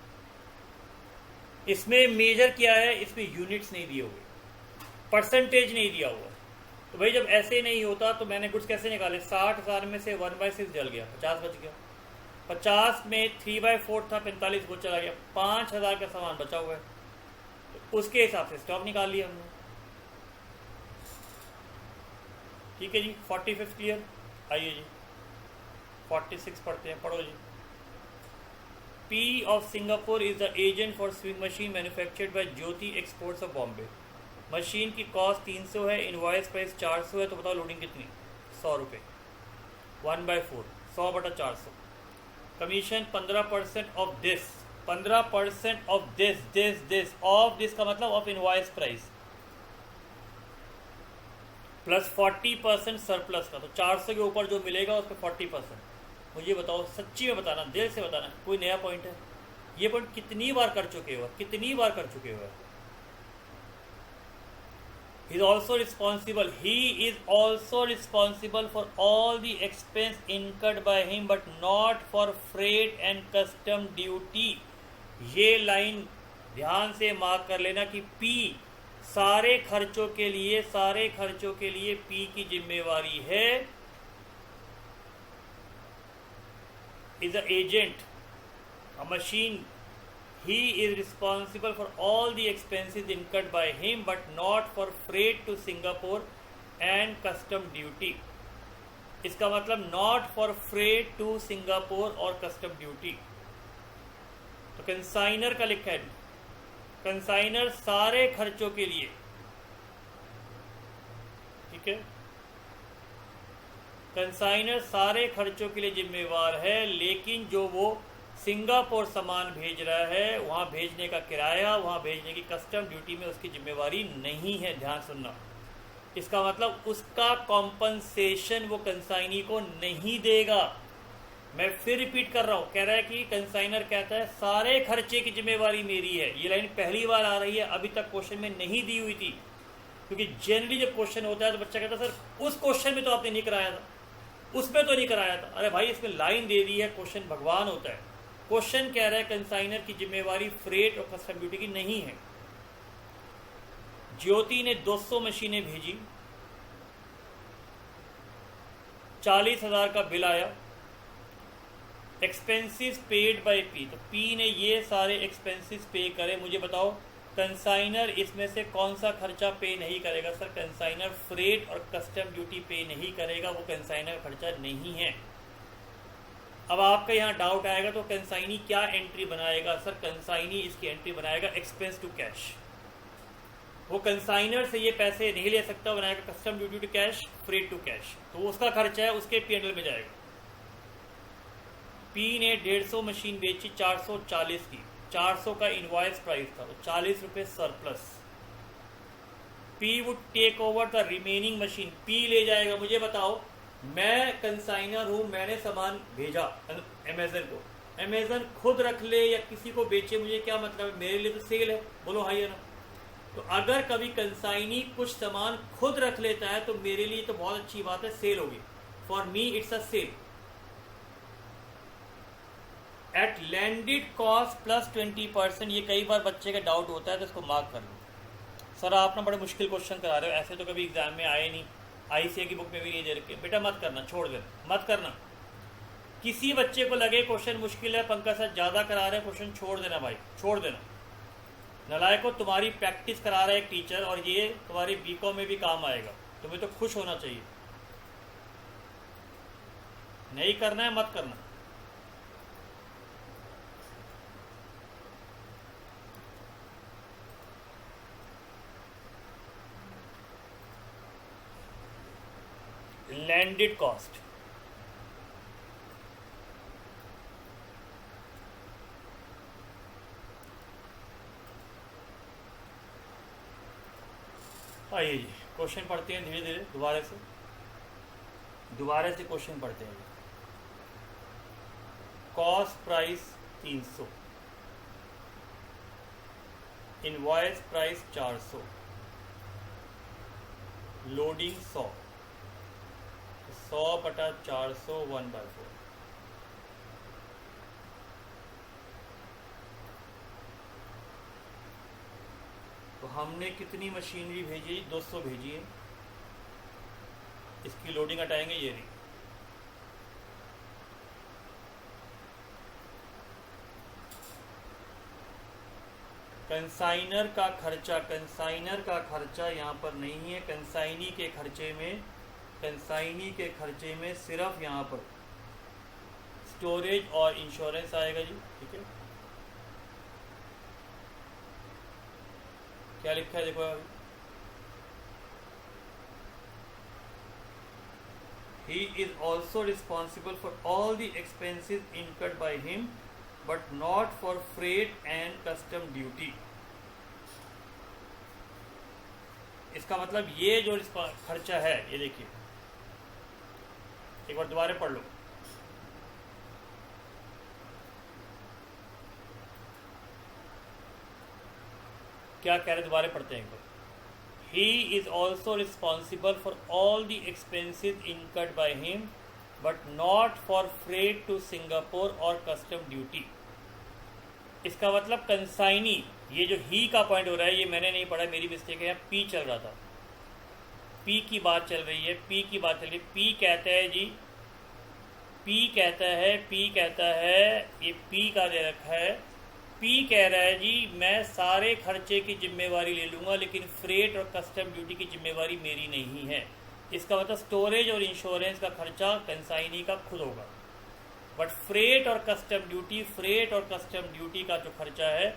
Speaker 1: इसमें मेजर क्या है, इसमें यूनिट्स नहीं दिए हुए, परसेंटेज नहीं दिया हुआ। तो भाई जब ऐसे नहीं होता तो मैंने गुड्स कैसे निकाले, 60,000 में से 1/6 जल गया, 50 बच गया। 50 में 3/4 था, 45 वो चला गया, 5,000 का सामान बचा हुआ है, तो उसके हिसाब से स्टॉक निकाल लिया हमने। ठीक है जी, 45 क्लियर। आइए जी 46 पढ़ते हैं, पढ़ो जी। P of Singapore is the agent for swing machine manufactured by Jyoti Exports of Bombay। Machine की कॉस्ट 300 है, इनवॉइस प्राइस 400 है, तो बताओ लोडिंग कितनी, 100 रुपये, 1/4, 100 बटा 400। Commission 15% of this, 15% of this of this का मतलब of invoice price, plus 40% surplus का, तो 400 के ऊपर जो मिलेगा उस पर 40%। मुझे बताओ, सच्ची में बताना, दिल से बताना, कोई नया पॉइंट है? ये पॉइंट कितनी बार कर चुके हो, कितनी बार कर चुके हो? He is also responsible for all the expense incurred by him but not for freight and custom duty। ये लाइन ध्यान से मार्क कर लेना कि P सारे खर्चों के लिए P की जिम्मेवारी है। is an agent, a machine, he is responsible for all the expenses incurred by him but not for freight to Singapore and custom duty। इसका मतलब not for freight to Singapore और custom duty। तो consignor का लिखा है, consignor सारे खर्चों के लिए, ठीक है, कंसाइनर सारे खर्चों के लिए जिम्मेवार है, लेकिन जो वो सिंगापुर सामान भेज रहा है वहाँ भेजने का किराया, वहाँ भेजने की कस्टम ड्यूटी में उसकी जिम्मेवारी नहीं है। ध्यान सुनना, इसका मतलब उसका कॉम्पनसेशन वो कंसाइनी को नहीं देगा। मैं फिर रिपीट कर रहा हूँ, कह रहा है कि कंसाइनर कहता है सारे खर्चे की जिम्मेवारी मेरी है। ये लाइन पहली बार आ रही है, अभी तक क्वेश्चन में नहीं दी हुई थी, क्योंकि जनरली जब क्वेश्चन होता है तो बच्चा कहता है सर उस क्वेश्चन में तो आपने नहीं कराया था, उसमें तो नहीं कराया था। अरे भाई इसमें लाइन दे दी है, क्वेश्चन भगवान होता है। क्वेश्चन कह रहा है कंसाइनर की जिम्मेवारी फ्रेट और कस्टम ड्यूटी की नहीं है। ज्योति ने 200 मशीनें भेजी, 40,000 का बिल आया, एक्सपेंसेस पेड बाय पी, तो पी ने ये सारे एक्सपेंसेस पे करे। मुझे बताओ कंसाइनर इसमें से कौन सा खर्चा पे नहीं करेगा? सर कंसाइनर फ्रेट और कस्टम ड्यूटी पे नहीं करेगा, वो कंसाइनर खर्चा नहीं है। अब आपका यहाँ डाउट आएगा तो कंसाइनी क्या एंट्री बनाएगा? सर कंसाइनी इसकी एंट्री बनाएगा एक्सपेंस टू कैश। वो कंसाइनर से ये पैसे नहीं ले सकता, बनाएगा custom duty to cash, freight to cash, तो उसका खर्चा है, उसके P&L में जाएगा। पी ने 150 मशीन बेची 440 की, 400 का इनवॉइस प्राइस था, तो 40 रुपये surplus. P would take over the remaining machine, P ले जाएगा। मुझे बताओ, मैं कंसाइनर हूं, मैंने सामान भेजा अमेजन को, अमेजन खुद रख ले या किसी को बेचे, मुझे क्या मतलब है? मेरे लिए तो सेल है, बोलो हाई है ना। तो अगर कभी कंसाइनी कुछ सामान खुद रख लेता है तो मेरे लिए तो बहुत अच्छी बात है, सेल होगी। For me it's a sale. At landed cost plus 20%, ये कई बार बच्चे का डाउट होता है, तो इसको मार्क कर लो। सर आप ना बड़े मुश्किल क्वेश्चन करा रहे हो, ऐसे तो कभी एग्जाम में आए नहीं, ICA की बुक में भी नहीं दे रखे। बेटा मत करना, छोड़ देना, मत करना। किसी बच्चे को लगे क्वेश्चन मुश्किल है, पंकज सर ज़्यादा करा रहे हैं, क्वेश्चन छोड़ देना भाई, छोड़ देना। नलायको, तुम्हारी प्रैक्टिस करा रहा है एक टीचर, और ये तुम्हारी BCom में भी काम आएगा, तुम्हें तो खुश होना चाहिए। नहीं करना है मत करना। लैंडेड कॉस्ट, आइए जी क्वेश्चन पढ़ते हैं धीरे धीरे, दोबारा से क्वेश्चन पढ़ते हैं। Cost price 300, invoice price 400, loading 100, 100/400 1/4। तो हमने कितनी मशीनरी भेजी? 200 भेजी है। इसकी लोडिंग हटाएंगे, ये रही। कंसाइनर का खर्चा, कंसाइनर का खर्चा यहाँ पर नहीं है। कंसाइनी के खर्चे में सिर्फ यहाँ पर स्टोरेज और इंश्योरेंस आएगा जी। ठीक है, क्या लिखा है देखो अभी। He is also responsible for all the expenses incurred by him, but not for freight and custom duty. इसका मतलब ये जो खर्चा है, ये देखिए, एक बार दोबारा पढ़ लो। क्या कह रहे, दोबारा पढ़ते हैं एक बार। He is also responsible for all the expenses incurred by him, but not for freight to Singapore or custom duty. इसका मतलब कंसाइनी, ये जो ही का पॉइंट हो रहा है, ये मैंने नहीं पढ़ा, मेरी मिस्टेक है। यहाँ पी चल रहा था, पी की बात चल रही है, पी की बात चल रही है। पी कहता है जी, पी कहता है, ये पी का दे रखा है। पी कह रहा है जी मैं सारे खर्चे की जिम्मेवारी ले लूँगा, लेकिन फ्रेट और कस्टम ड्यूटी की जिम्मेवारी मेरी नहीं है। इसका मतलब स्टोरेज और इंश्योरेंस का खर्चा कंसाइनी का खुद होगा, बट फ्रेट और कस्टम ड्यूटी का जो खर्चा है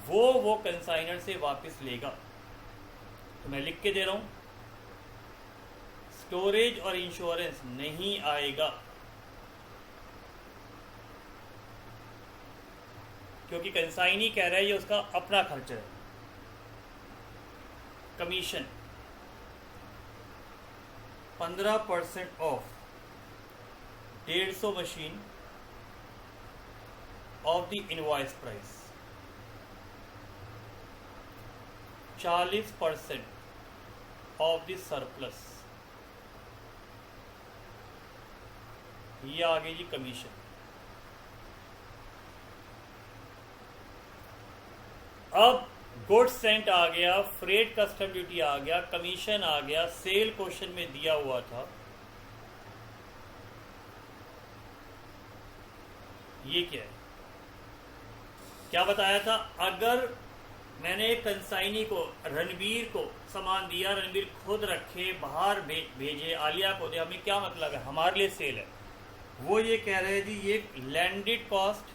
Speaker 1: वो कंसाइनर से वापस लेगा। तो मैं लिख के दे रहा हूँ, स्टोरेज और इंश्योरेंस नहीं आएगा, क्योंकि कंसाइनी कह रहा है ये उसका अपना खर्चा है। Commission 15% of 150 machine of the invoice price, 40% of the surplus, ये आ गई जी कमीशन। अब गुड्स सेंट आ गया, फ्रेट कस्टम ड्यूटी आ गया, कमीशन आ गया, सेल क्वेश्चन में दिया हुआ था। ये क्या है, क्या बताया था? अगर मैंने कंसाइनी को, रणबीर को सामान दिया, रणबीर खुद रखे, बाहर भेजे, आलिया को दे, हमें क्या मतलब है, हमारे लिए सेल है। वो ये कह रहे हैं जी ये लैंडेड कॉस्ट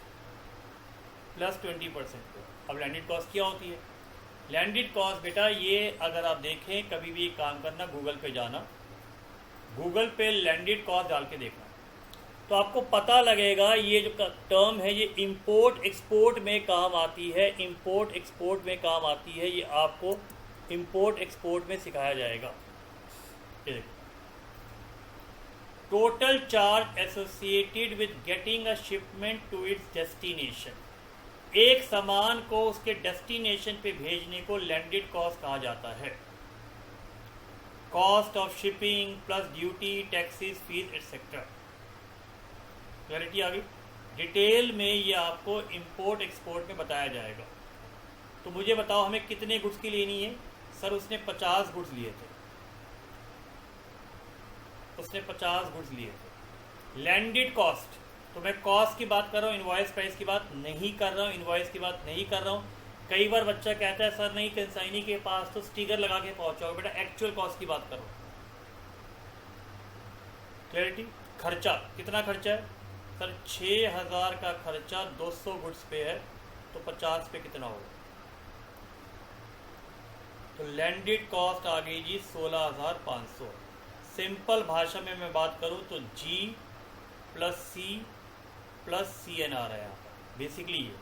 Speaker 1: प्लस 20%। अब लैंडेड कॉस्ट क्या होती है? लैंडेड कॉस्ट बेटा, ये अगर आप देखें, कभी भी एक काम करना, गूगल पे जाना, गूगल पे लैंडेड कॉस्ट डाल के देखना, तो आपको पता लगेगा ये जो टर्म है ये इंपोर्ट एक्सपोर्ट में काम आती है। इंपोर्ट एक्सपोर्ट में काम आती है, ये आपको इंपोर्ट एक्सपोर्ट में सिखाया जाएगा। ये देखो, total charge associated with getting a shipment to its destination. एक सामान को उसके डेस्टिनेशन पे भेजने को लैंडेड कॉस्ट कहा जाता है। Cost of shipping plus duty, taxes, fees etcetera. Clarity आ गई? डिटेल में ये आपको इंपोर्ट एक्सपोर्ट में बताया जाएगा। तो मुझे बताओ हमें कितने गुड्स की लेनी है? सर उसने 50 गुड्स लिए थे, उसने 50 गुड्स लिए थे। लैंडेड कॉस्ट, तो मैं कॉस्ट की बात कर रहा हूँ, इनवॉइस प्राइस की बात नहीं कर रहा हूँ, इनवॉइस की बात नहीं कर रहा हूँ। कई बार बच्चा कहता है सर नहीं, कंसाइनी के पास तो स्टिकर लगा के पहुंचाओ। बेटा एक्चुअल कॉस्ट की बात करो। क्लैरिटी? खर्चा कितना खर्चा है सर? 6000 का खर्चा 200 गुड्स पे है, तो 50 पे कितना होगा? तो लैंडेड कॉस्ट आ गई जी 16500। सिंपल भाषा में मैं बात करूं तो G प्लस सी एन आ रहा है यहाँ पर। बेसिकली ये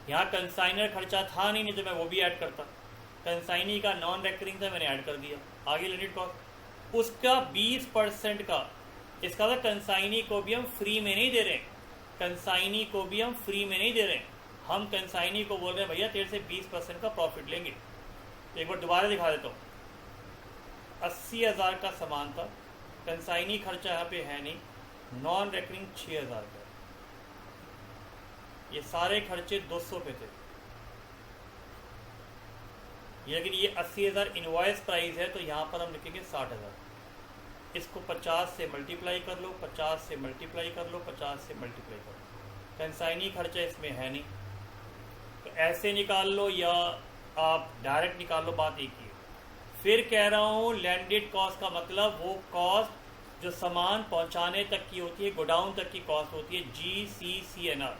Speaker 1: यहाँ कंसाइनर खर्चा था नहीं तो मैं वो भी ऐड करता। कंसाइनी का नॉन रेकरिंग था, मैंने ऐड कर दिया। आगे लैंडेड कॉस्ट, उसका 20% का, इसका मतलब कंसाइनी को भी हम फ्री में नहीं दे रहे हैं, कंसाइनी को भी हम फ्री में नहीं दे रहे हैं, हम कंसाइनी को बोल रहे हैं भैया तेरे से 20% का प्रॉफिट लेंगे। तो एक बार दोबारा दिखा देता हूँ, 80,000 का सामान था, कंसाइनी खर्चा यहाँ पे है नहीं, नॉन रेकरिंग 6,000 का, ये सारे खर्चे 200 पे थे। लेकिन ये 80,000 इनवॉइस प्राइस है, तो यहाँ पर हम लिखेंगे 60,000। इसको 50 से मल्टीप्लाई कर लो, 50 से मल्टीप्लाई कर लो, 50 से मल्टीप्लाई कर लो। कंसाइनी खर्चा इसमें है नहीं, तो ऐसे निकाल लो या आप डायरेक्ट निकाल लो, बात एक ही है। फिर कह रहा हूँ लैंडेड कॉस्ट का मतलब वो कॉस्ट जो सामान पहुँचाने तक की होती है, गोडाउन तक की कॉस्ट होती है, GCCNR।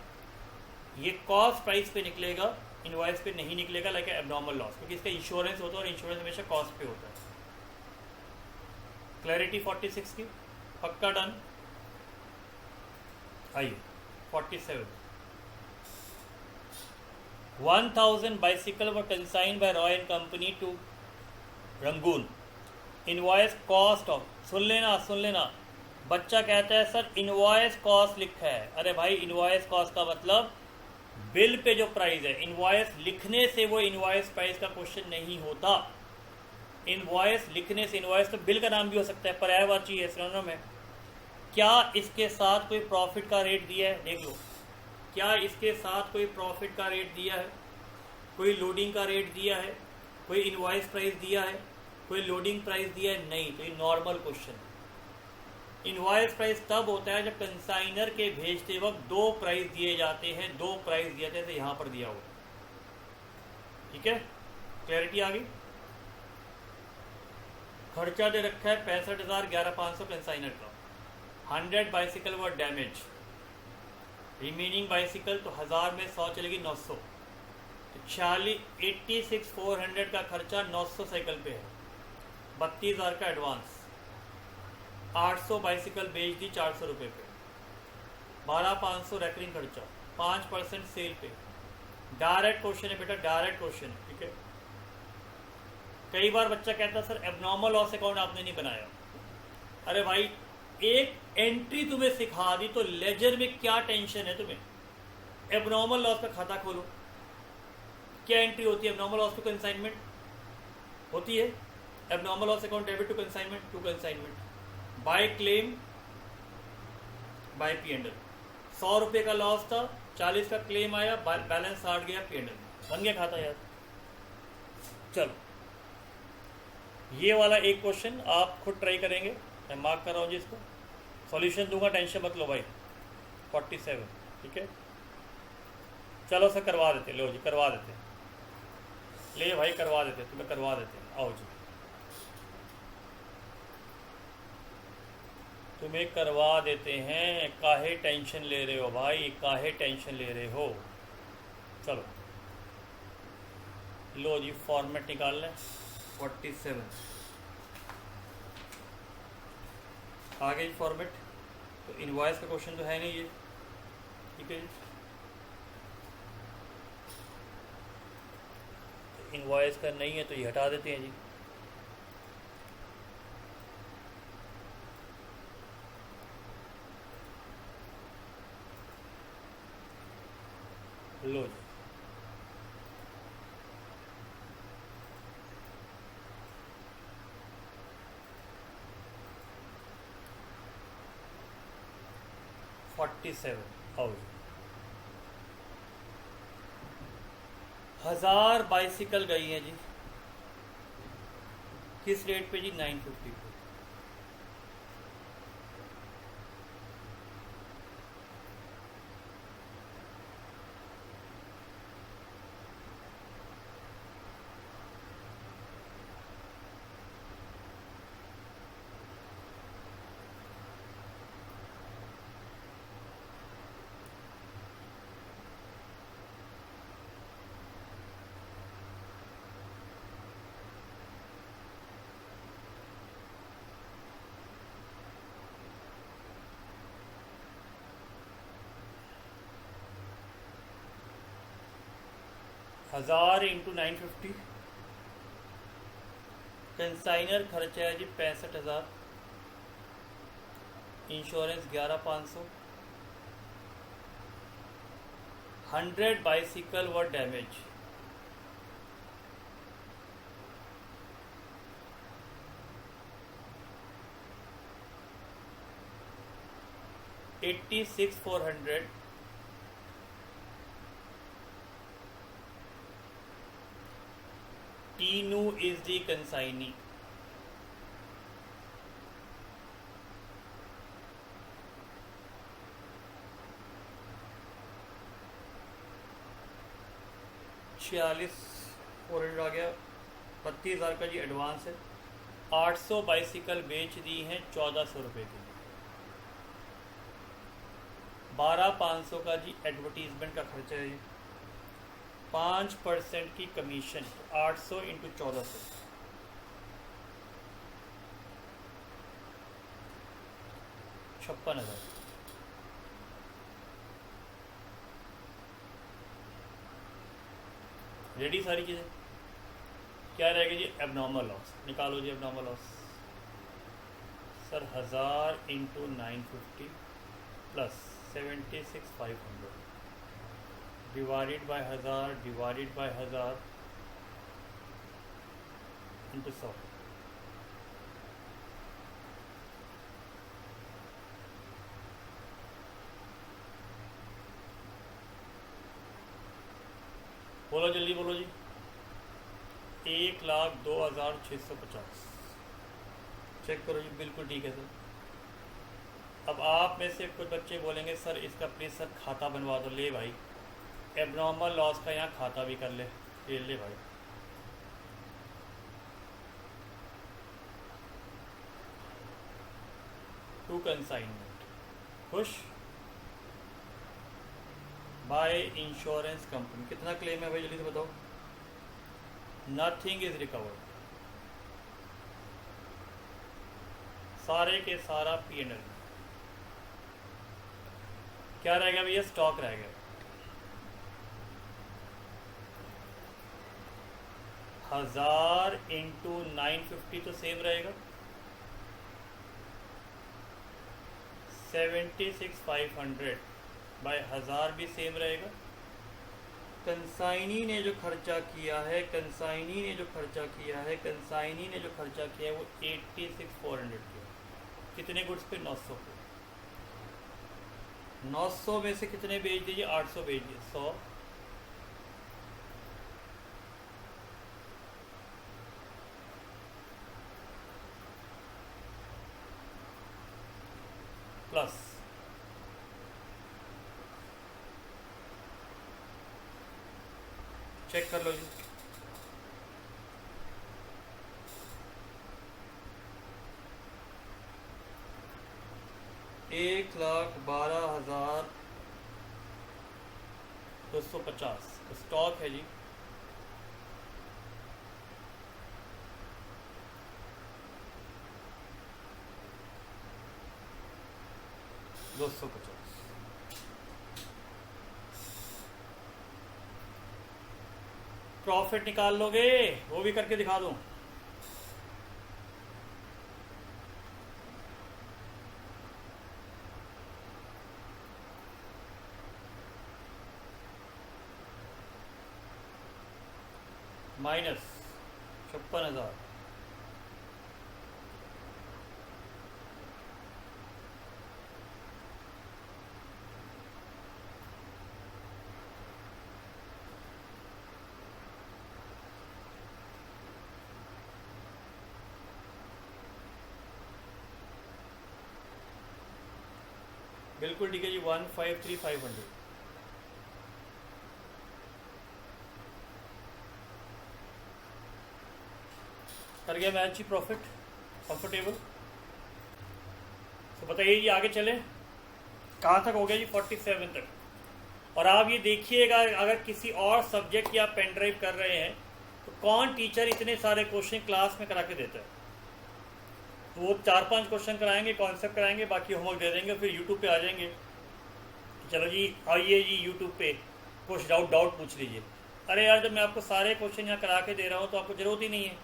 Speaker 1: ये कॉस्ट प्राइस पे निकलेगा, इनवॉइस पे नहीं निकलेगा, लाइक एबनॉर्मल लॉस, क्योंकि इसका इंश्योरेंस होता है और इंश्योरेंस हमेशा कॉस्ट पे होता है। क्लैरिटी 46 की पक्का डन। आइए 47, 1000 bicycle were consigned by Roy and company to Rangoon. Invoice cost of, सुन लेना, बच्चा कहता है सर इनवॉइस कॉस्ट लिखा है। अरे भाई इनवॉइस कॉस्ट का मतलब बिल पे जो प्राइस है, इनवॉइस लिखने से वो इनवॉइस प्राइस का क्वेश्चन नहीं होता। इनवॉइस लिखने से, इनवॉइस तो बिल का नाम भी हो सकता है, पर्यायवाची है, सिनोनिम है। क्या इसके साथ कोई प्रॉफिट का रेट दिया है, देख लो, क्या इसके साथ कोई प्रॉफिट का रेट दिया है, कोई लोडिंग का रेट दिया है, कोई इनवॉइस प्राइस दिया है, कोई लोडिंग प्राइस दिया है? नहीं। तो ये नॉर्मल क्वेश्चन है। इनवॉइस प्राइस तब होता है जब कंसाइनर के भेजते वक्त दो प्राइस दिए जाते हैं, दो प्राइस दिए जाते हैं, यहाँ पर दिया हुआ। ठीक है, क्लैरिटी आ गई। खर्चा दे रखा है 65,000, 11,500 कंसाइनर का। 100 बाइसिकल वर डैमेज, रिमेनिंग बाइसिकल तो 1000 में 100 चलेगी, 900, तो 86,400 का खर्चा 900 साइकिल पे है। 32,000 का एडवांस, 800 बाइसिकल बेच दी 400 रुपये पे, 12,500 रेकरिंग खर्चा, 5% सेल पे। डायरेक्ट क्वेश्चन है बेटा, डायरेक्ट क्वेश्चन है। ठीक है, कई बार बच्चा कहता है सर एबनॉर्मल लॉस अकाउंट आपने नहीं बनाया। अरे भाई एक एंट्री तुम्हें सिखा दी तो लेजर में क्या टेंशन है तुम्हें? एबनॉर्मल लॉस का खाता खोलो, क्या एंट्री होती है? एबनॉर्मल लॉस टू कंसाइनमेंट होती है। Abnormal loss account debit to consignment, to consignment, by claim, by P&L। 100 रुपये का लॉस था, 40 का क्लेम आया, बैलेंस 60 गया P&L, बन गया खाता यार। चलो ये वाला एक क्वेश्चन आप खुद ट्राई करेंगे, मैं मार्क कर रहा हूँ जी इसको, सॉल्यूशन दूंगा, टेंशन मत लो भाई। 47, ठीक है, चलो सर करवा देते, लो जी करवा देते, ले भाई करवा देते, तुम्हें करवा देते, आओ जी तुम्हें करवा देते हैं। काहे टेंशन ले रहे हो भाई, काहे टेंशन ले रहे हो? चलो लो जी फॉर्मेट निकाल लें। 47 आगे फॉर्मेट, तो इनवॉइस का क्वेश्चन तो है नहीं ये, ठीक है जी। इनवॉइस का नहीं है तो ये हटा देते हैं जी। लो जी आओ जी। 1000 बाइसिकल गई है जी, किस रेट पे जी? 950 पे। हजार इंटू 950, कंसाइनर खर्चा है जी 65,000, insurance 11,500, 100 bicycle were damaged. $86,400 Tinu is the consignee. $46,400 आ गया। 32,000 का जी एडवांस है। 800 बाइसिकल बेच दी हैं 1,400 रुपये की। 12,500 का जी एडवर्टीजमेंट का खर्चा है जी। 5% की कमीशन, 800 इंटू 1,400, 56,000। रेडी सारी चीज़ें। क्या रहेगा जी? एबनॉर्मल लॉस निकालो जी। Abnormal loss sir 1000 into 950 plus 76,500 divided by 1000 divided by 1000 into 100। बोलो जल्दी बोलो जी। 1,02,650। चेक करो जी, बिल्कुल ठीक है सर। अब आप में से कुछ बच्चे बोलेंगे सर इसका प्लीज़ सर खाता बनवा दो। ले भाई, एबनॉर्मल लॉस का यहाँ खाता भी कर ले। ये ले भाई, टू कंसाइनमेंट। खुश? By insurance company. कितना क्लेम है भाई जल्दी से बताओ। Nothing is recovered. सारे के सारा P&L। क्या रहेगा भैया? स्टॉक रहेगा। 1000 इंटू 950 तो सेम रहेगा। 76,500 बाय 1000 भी सेम रहेगा। कंसाइनी ने जो खर्चा किया है, कंसाइनी ने जो खर्चा किया है, कंसाइनी ने जो खर्चा किया है वो 86,400 किया। कितने गुड्स पे? 900 पे। 900 में से कितने बेच दीजिए? 800 बेच दिए। 100 प्लस चेक कर लो जी। $1,12,250 स्टॉक है जी। $250। प्रॉफिट निकाल लोगे? वो भी करके दिखा दूं। माइनस 56,000। बिल्कुल ठीक है जी। 153,500 कर गया मैच जी। Profit comfortable. तो बताइए जी, आगे चले। कहाँ तक हो गया जी? 47 तक। और आप ये देखिएगा, अगर किसी और सब्जेक्ट की आप पेन ड्राइव कर रहे हैं तो कौन टीचर इतने सारे क्वेश्चन क्लास में करा के देता है? वो 4-5 क्वेश्चन कराएंगे, कॉन्सेप्ट कराएंगे, बाकी होमवर्क दे देंगे, फिर यूट्यूब पे आ जाएंगे। चलो जी आइए जी यूट्यूब पे कुछ डाउट पूछ लीजिए। अरे यार, जब मैं आपको सारे क्वेश्चन यहाँ करा के दे रहा हूँ तो आपको ज़रूरत ही नहीं है।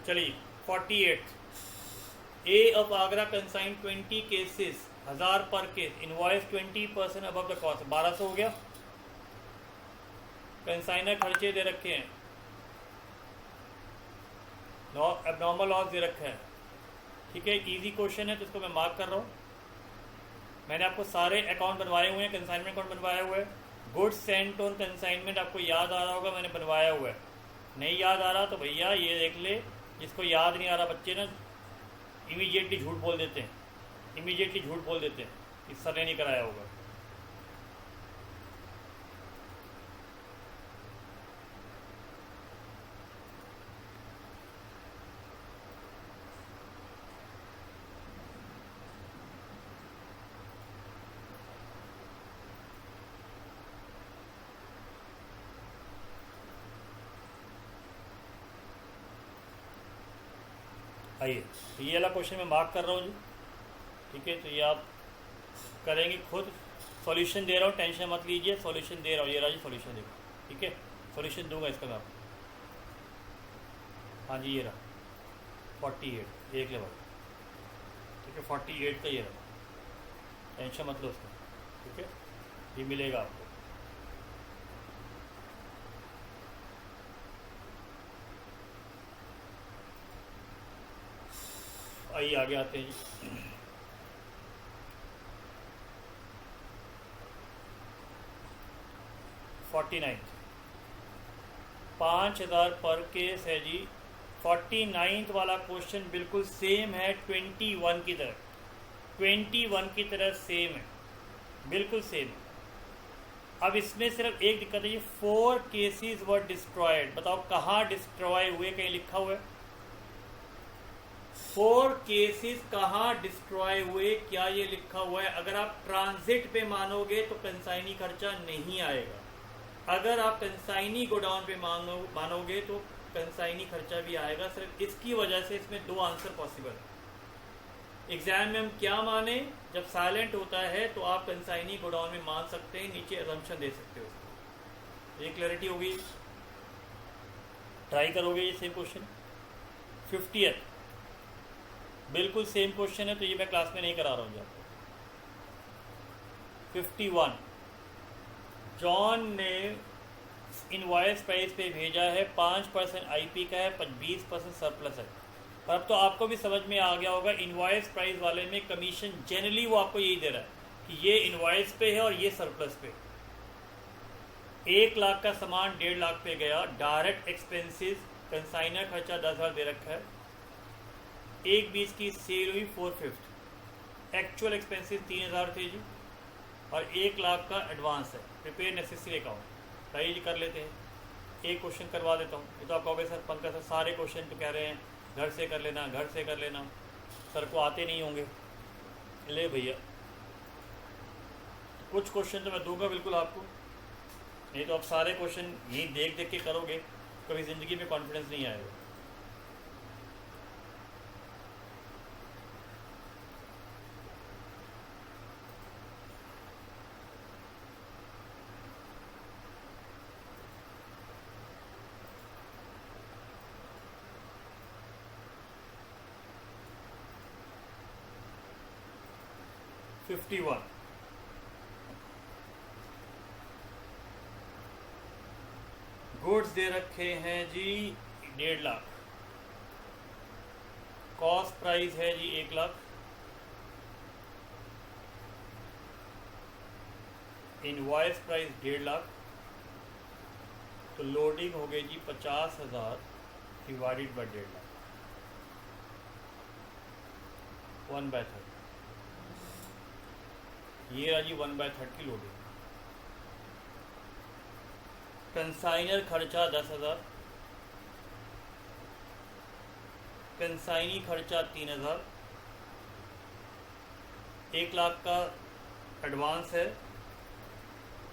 Speaker 1: चलिए 48। ए ऑफ आगरा कंसाइन 20 केसेस 1000 पर case, invoice 20% above the cost, 1200 हो गया। कंसाइनर खर्चे दे रखे हैं, एबनॉर्मल लॉस दे रखा है, ठीक है। इजी क्वेश्चन है तो इसको मैं मार्क कर रहा हूँ। मैंने आपको सारे अकाउंट बनवाए हुए हैं, कंसाइनमेंट अकाउंट बनवाया हुआ है, गुड्स सेंट ऑन कंसाइनमेंट आपको याद आ रहा होगा, मैंने बनवाया हुआ है। नहीं याद आ रहा तो भैया ये देख ले, जिसको याद नहीं आ रहा बच्चे ना इमीडिएटली झूठ बोल देते हैं, इमीडिएटली झूठ बोल देते हैं कि सर ने नहीं कराया होगा। आइए, तो ये वाला क्वेश्चन मैं मार्क कर रहा हूँ जी, ठीक है। तो ये आप करेंगे खुद, सॉल्यूशन दे रहा हूँ, टेंशन मत लीजिए, सॉल्यूशन दे रहा हूँ, ये रहा जी सॉल्यूशन देखो, ठीक है। सॉल्यूशन दूंगा इसका मैं आपको, हाँ जी ये रहा 48 एक लेवल, ठीक है। 48 का ये रहा, टेंशन मत लो उसका, ठीक है। ये मिलेगा आपको। आइए आगे आते हैं जी। 49 5000 पर केस है जी। 49 वाला क्वेश्चन बिल्कुल सेम है 21 की तरह, 21 की तरह सेम है, बिल्कुल सेम। अब इसमें सिर्फ एक दिक्कत है, ये 4 केसेस वर डिस्ट्रॉयड। बताओ कहाँ डिस्ट्रॉय हुए, कहीं लिखा हुआ है 4 केसेस कहाँ डिस्ट्रॉय हुए, क्या ये लिखा हुआ है? अगर आप ट्रांजिट पे मानोगे तो कंसाइनी खर्चा नहीं आएगा, अगर आप कंसाइनी गोडाउन पे मानोगे तो कंसाइनी खर्चा भी आएगा। सिर्फ इसकी वजह से इसमें 2 आंसर पॉसिबल है। एग्जाम में हम क्या माने, जब साइलेंट होता है तो आप कंसाइनी गोडाउन में मान सकते हैं, नीचे असम्पशन दे सकते हो। ये क्लैरिटी होगी, ट्राई करोगे ये सेम क्वेश्चन। 50th बिल्कुल सेम क्वेश्चन है, तो ये मैं क्लास में नहीं करा रहा हूँ आपको। 51 जॉन ने इनवॉइस प्राइस पे भेजा है, 5% आईपी का है, 20% सरप्लस है। और अब तो आपको भी समझ में आ गया होगा, इनवॉइस प्राइस वाले में कमीशन जनरली वो आपको यही दे रहा है कि ये इनवॉइस पे है और ये सरप्लस पे। 1 लाख का सामान 1.5 लाख पे गया, डायरेक्ट एक्सपेंसेस कंसाइनर खर्चा 10,000 दे रखा है, 1/20 की सेल हुई 4/5, एक्चुअल एक्सपेंसेस 3,000 थे जी, और 1 लाख का एडवांस है। प्रिपेयर नेसेसरी अकाउंट, राइट जी कर लेते हैं। एक क्वेश्चन करवा देता हूँ। ये तो आप कहोगे सर पंकज सर सारे क्वेश्चन तो कह रहे हैं घर से कर लेना, घर से कर लेना, सर को आते नहीं होंगे। ले भैया कुछ क्वेश्चन तो मैं दूंगा बिल्कुल आपको, नहीं तो आप सारे क्वेश्चन यही देख देख के करोगे, कभी ज़िंदगी में कॉन्फिडेंस नहीं आएगा। गुड्स दे रखे हैं जी 1.5 लाख, कॉस्ट प्राइस है जी 1 लाख, इनवॉइस प्राइस 1.5 लाख, तो लोडिंग हो गई जी 50,000 डिवाइडेड बाई 1.5 लाख, 1/3। ये रहा जी 1/3 की लोडिंग। कंसाइनर खर्चा 10,000, कंसाइनी खर्चा 3,000, 1 लाख का एडवांस है,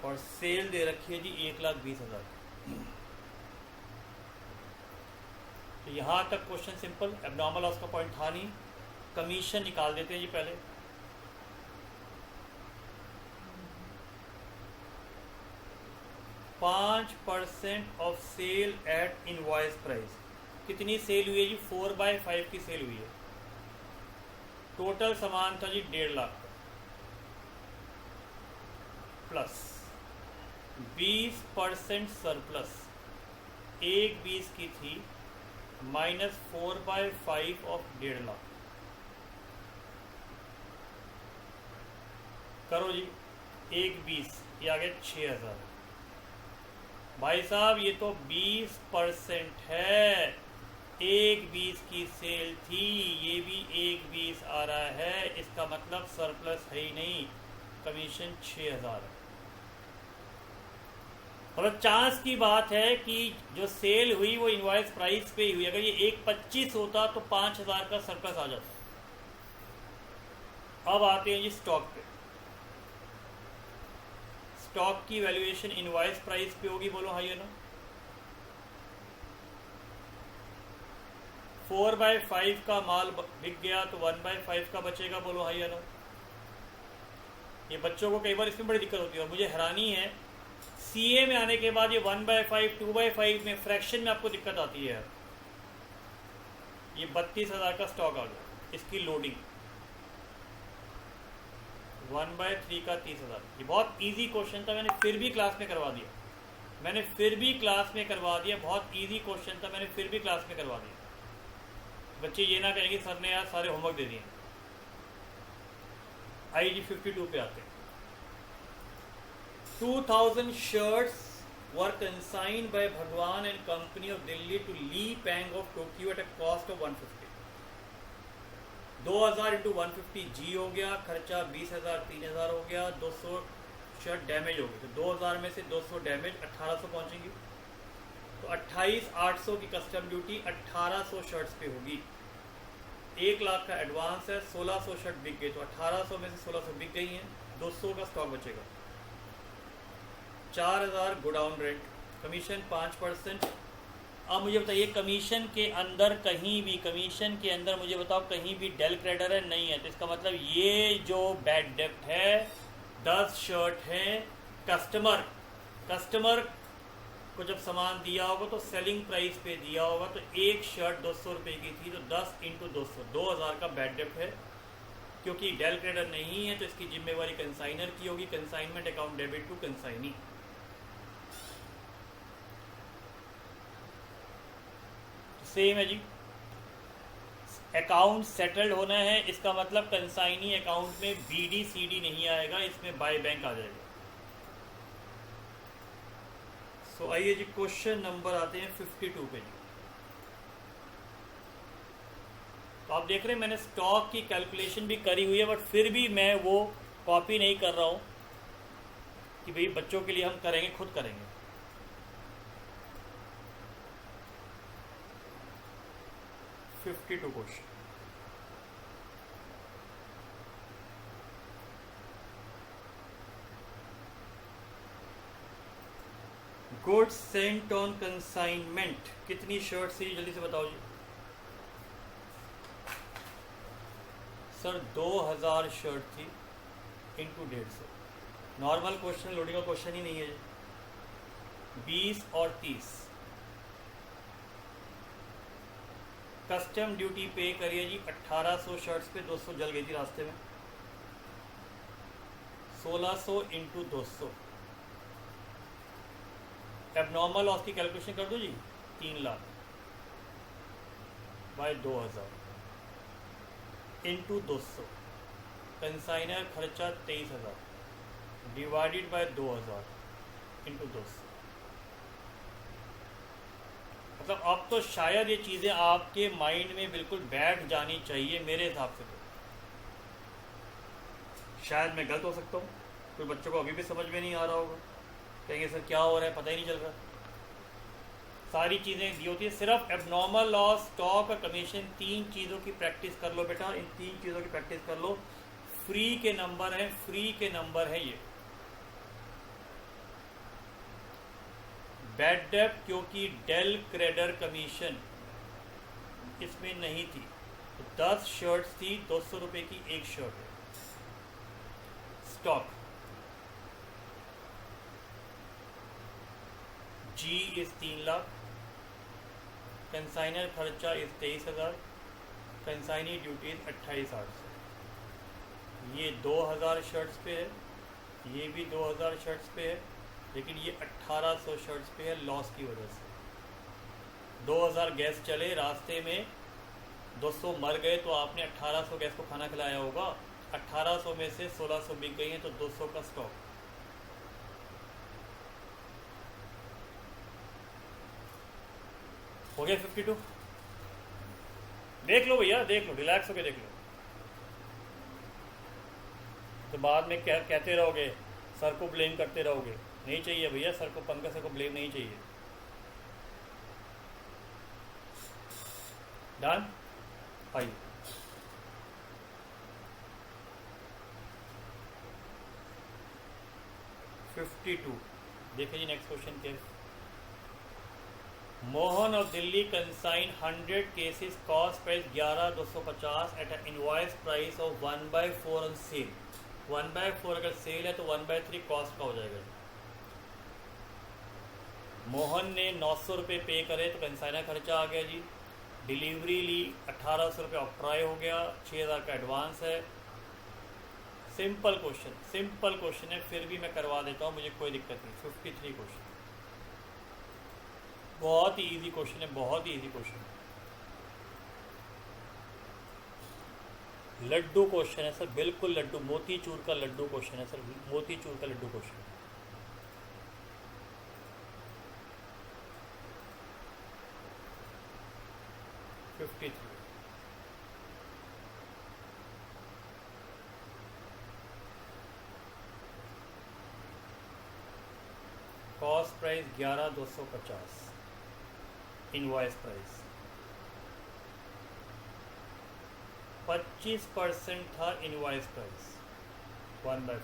Speaker 1: और सेल दे रखी है जी 1,20,000। तो यहाँ तक क्वेश्चन सिंपल, एबनॉर्मल लॉस का पॉइंट था नहीं। कमीशन निकाल देते हैं जी पहले। %5 of sale at invoice price. कितनी सेल हुई है जी? 4/5 की सेल हुई है। टोटल सामान था जी 1.5 लाख का। प्लस 20% सरप्लस 1/20 की थी -4/5 ऑफ 1.5 लाख। करो जी, 1/20 ये आ गया 6,000। भाई साहब ये तो 20% है, 1/20 की सेल थी, ये भी 1/20 आ रहा है, इसका मतलब सरप्लस है ही नहीं, कमीशन 6,000 है। मतलब चांस की बात है कि जो सेल हुई वो इनवॉइस प्राइस पे ही हुई। अगर ये 1/25 होता तो 5,000 का सरप्लस आ जाता। अब आते हैं जी स्टॉक पे। स्टॉक की वैल्यूएशन इनवॉइस प्राइस पे होगी, बोलो हाँ या ना। 4/5 का माल बिक गया तो 1/5 का बचेगा, बोलो हाँ या ना। ये बच्चों को कई बार इसमें बड़ी दिक्कत होती है और मुझे हैरानी है सीए में आने के बाद ये 1/5 2/5 में फ्रैक्शन में आपको दिक्कत आती है। ये 32,000 का स्टॉक आ गया, इसकी लोडिंग 1/3 का 30,000। ये बहुत इजी क्वेश्चन था, मैंने फिर भी क्लास में करवा दिया, बहुत इजी क्वेश्चन था, मैंने फिर भी क्लास में करवा दिया। बच्चे ये ना कहेंगे सर ने यार सारे होमवर्क दे दिए। आईजी 52 पे आते हैं। 2,000 shirts were consigned by Bhagwan and Company of Delhi to Lee Pang of Tokyo at a cost of 150। 2,000 into 150 G हो गया, खर्चा 20,000 3,000 हो गया, 200 शर्ट डैमेज हो गई, तो 2,000 में से 200 डैमेज 1,800 पहुंचेंगी, तो 28,800 की कस्टम ड्यूटी 1,800 शर्ट्स पे होगी। 1 लाख का एडवांस है, 1,600 शर्ट बिक गई, तो 1,800 में से 1,600 बिक गई हैं, 200 का स्टॉक बचेगा। 4,000 गोडाउन रेंट, कमीशन 5%। अब मुझे बताइए कमीशन के अंदर मुझे बताओ कहीं भी डेल क्रेडिटर है नहीं है, तो इसका मतलब ये जो बैड डेप्ट है 10 शर्ट हैं। कस्टमर को जब सामान दिया होगा तो सेलिंग प्राइस पे दिया होगा, तो एक शर्ट 200 रुपये की थी, तो 10 × 200 2,000 का बैड डेप्ट है। क्योंकि डेल क्रेडिटर नहीं है तो इसकी जिम्मेवारी कंसाइनर की होगी, consignment account debit to consignee. Same है जी, अकाउंट सेटल्ड होना है, इसका मतलब कंसाइनी अकाउंट में बीडी सीडी नहीं आएगा, इसमें बाय बैंक आ जाएगा। सो आइए जी क्वेश्चन नंबर आते हैं 52 पे जी। तो आप देख रहे हैं मैंने स्टॉक की कैलकुलेशन भी करी हुई है, बट फिर भी मैं वो कॉपी नहीं कर रहा हूँ कि भाई बच्चों के लिए हम करेंगे, खुद करेंगे। Question, goods sent on consignment कितनी शर्ट थी, जल्दी से बताओ जी। सर 2,000 शर्ट थी इंटू 150। नॉर्मल क्वेश्चन, लोडिंग का क्वेश्चन ही नहीं है। 20 और 30 कस्टम ड्यूटी पे करिए जी। 1,800 शर्ट्स पे 200 जल गई थी रास्ते में, 1,600 × 200। एबनॉर्मल लॉस की कैलकुलेशन कर दो जी। 3 लाख बाय 2,000 × 200, कंसाइनर खर्चा 23,000 डिवाइडेड बाय 2,000 × 200। मतलब अब तो शायद ये चीज़ें आपके माइंड में बिल्कुल बैठ जानी चाहिए मेरे हिसाब से। तो शायद मैं गलत हो सकता हूँ, कोई बच्चों को अभी भी समझ में नहीं आ रहा होगा, कहेंगे सर क्या हो रहा है, पता ही नहीं चल रहा। सारी चीज़ें दी होती है, सिर्फ एबनॉर्मल लॉस, स्टॉक और कमीशन, 3 चीज़ों की प्रैक्टिस कर लो बेटा, इन 3 चीज़ों की प्रैक्टिस कर लो। फ्री के नंबर हैं ये। बैड डेप्ट क्योंकि डेल क्रेडिटर कमीशन इसमें नहीं थी, तो 10 शर्ट्स थी, 200 रुपये की एक शर्ट है। स्टॉक जी इस 3 लाख, कंसाइनर खर्चा इस 23,000, कंसाइनी ड्यूटीज 28,800। ये 2,000 शर्ट्स पे है, ये भी 2000 शर्ट्स पे है, लेकिन ये 1800 शर्ट्स पे है लॉस की वजह से। 2000 गैस चले, रास्ते में 200 मर गए, तो आपने 1800 गैस को खाना खिलाया होगा। 1800 में से 1600 बिक गई हैं, तो 200 का स्टॉक। हो गया 52। देख लो भैया, देख लो, रिलैक्स होके देख लो। तो बाद में कहते रहोगे, सर को ब्लेम करते रहोगे। नहीं चाहिए भैया, सर को, पंकज सर को ब्लेम नहीं चाहिए। डन। आइए, फिफ्टी टू देखिए जी, नेक्स्ट क्वेश्चन क्या है। Mohan of Delhi consign 100 cases, cost price 11,250 at a invoice price of 1/4 on sale. 1/4 अगर सेल है तो 1/3 कॉस्ट का हो जाएगा। मोहन ने 900 रुपये पे करे तो कंसाइनर खर्चा आ गया जी। डिलीवरी ली, 1800 रुपये ऑक्ट्राई हो गया, 6000 का एडवांस है। सिंपल क्वेश्चन है, फिर भी मैं करवा देता हूँ, मुझे कोई दिक्कत नहीं। 53 क्वेश्चन, बहुत ही इजी क्वेश्चन है, बहुत ही इजी क्वेश्चन है। लड्डू क्वेश्चन है सर, बिल्कुल लड्डू, मोती चूर का लड्डू क्वेश्चन है सर, मोती चूर का laddoo question. Fifty three, cost price 11,250, invoice price 25% था। Invoice price 1/4,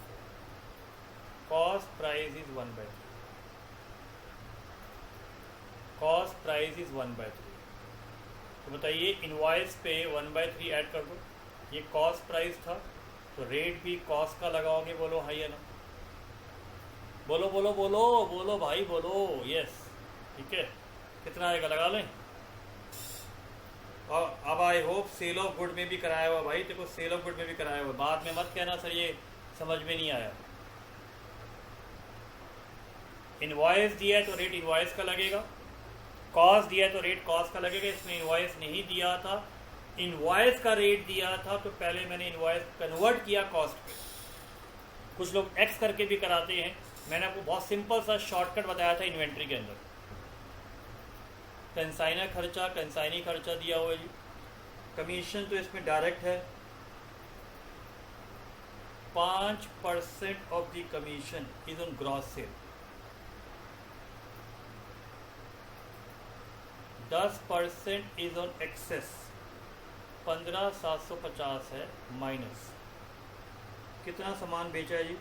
Speaker 1: cost price is 1/3, cost price is 1/3। तो बताइए, इनवॉइस पे 1/3 ऐड कर दो, ये कॉस्ट प्राइस था, तो रेट भी कॉस्ट का लगाओगे। बोलो हाँ या ना, बोलो बोलो बोलो बोलो भाई बोलो, यस। ठीक है, कितना आएगा लगा लें। और अब I hope sale of good में भी कराया हुआ भाई, देखो सेल ऑफ गुड में भी कराया हुआ, बाद में मत कहना सर ये समझ में नहीं आया। इनवॉइस दिया है तो रेट इनवॉइस का लगेगा, कॉस्ट दिया है तो रेट कॉस्ट का लगेगा। इसमें इनवॉइस नहीं दिया था, इनवॉइस का रेट दिया था, तो पहले मैंने इनवॉइस कन्वर्ट किया कॉस्ट पे। कुछ लोग एक्स करके भी कराते हैं, मैंने आपको बहुत सिंपल सा शॉर्टकट बताया था इन्वेंट्री के अंदर। कंसाइनर खर्चा, कंसाइनी खर्चा दिया हुआ है जी। कमीशन तो इसमें डायरेक्ट है, 5% of the commission is on gross sale, 10% is on excess, 15,750 है माइनस। कितना सामान बेचा है जी,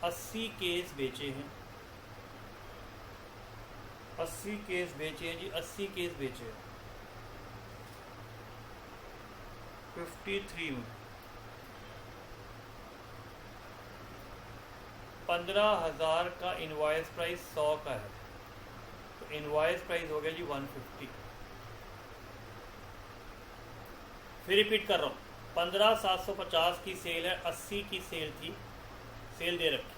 Speaker 1: 80 केस बेचे हैं, 80 केस बेचे हैं जी, 80 केस बेचे हैं। 53 में 15,000 का इनवॉइस प्राइस 100 का है, तो इनवॉइस प्राइस हो गया जी 150। फिर रिपीट कर रहा हूँ, 15,750 की सेल है, 80 की सेल थी, सेल दे रखी है।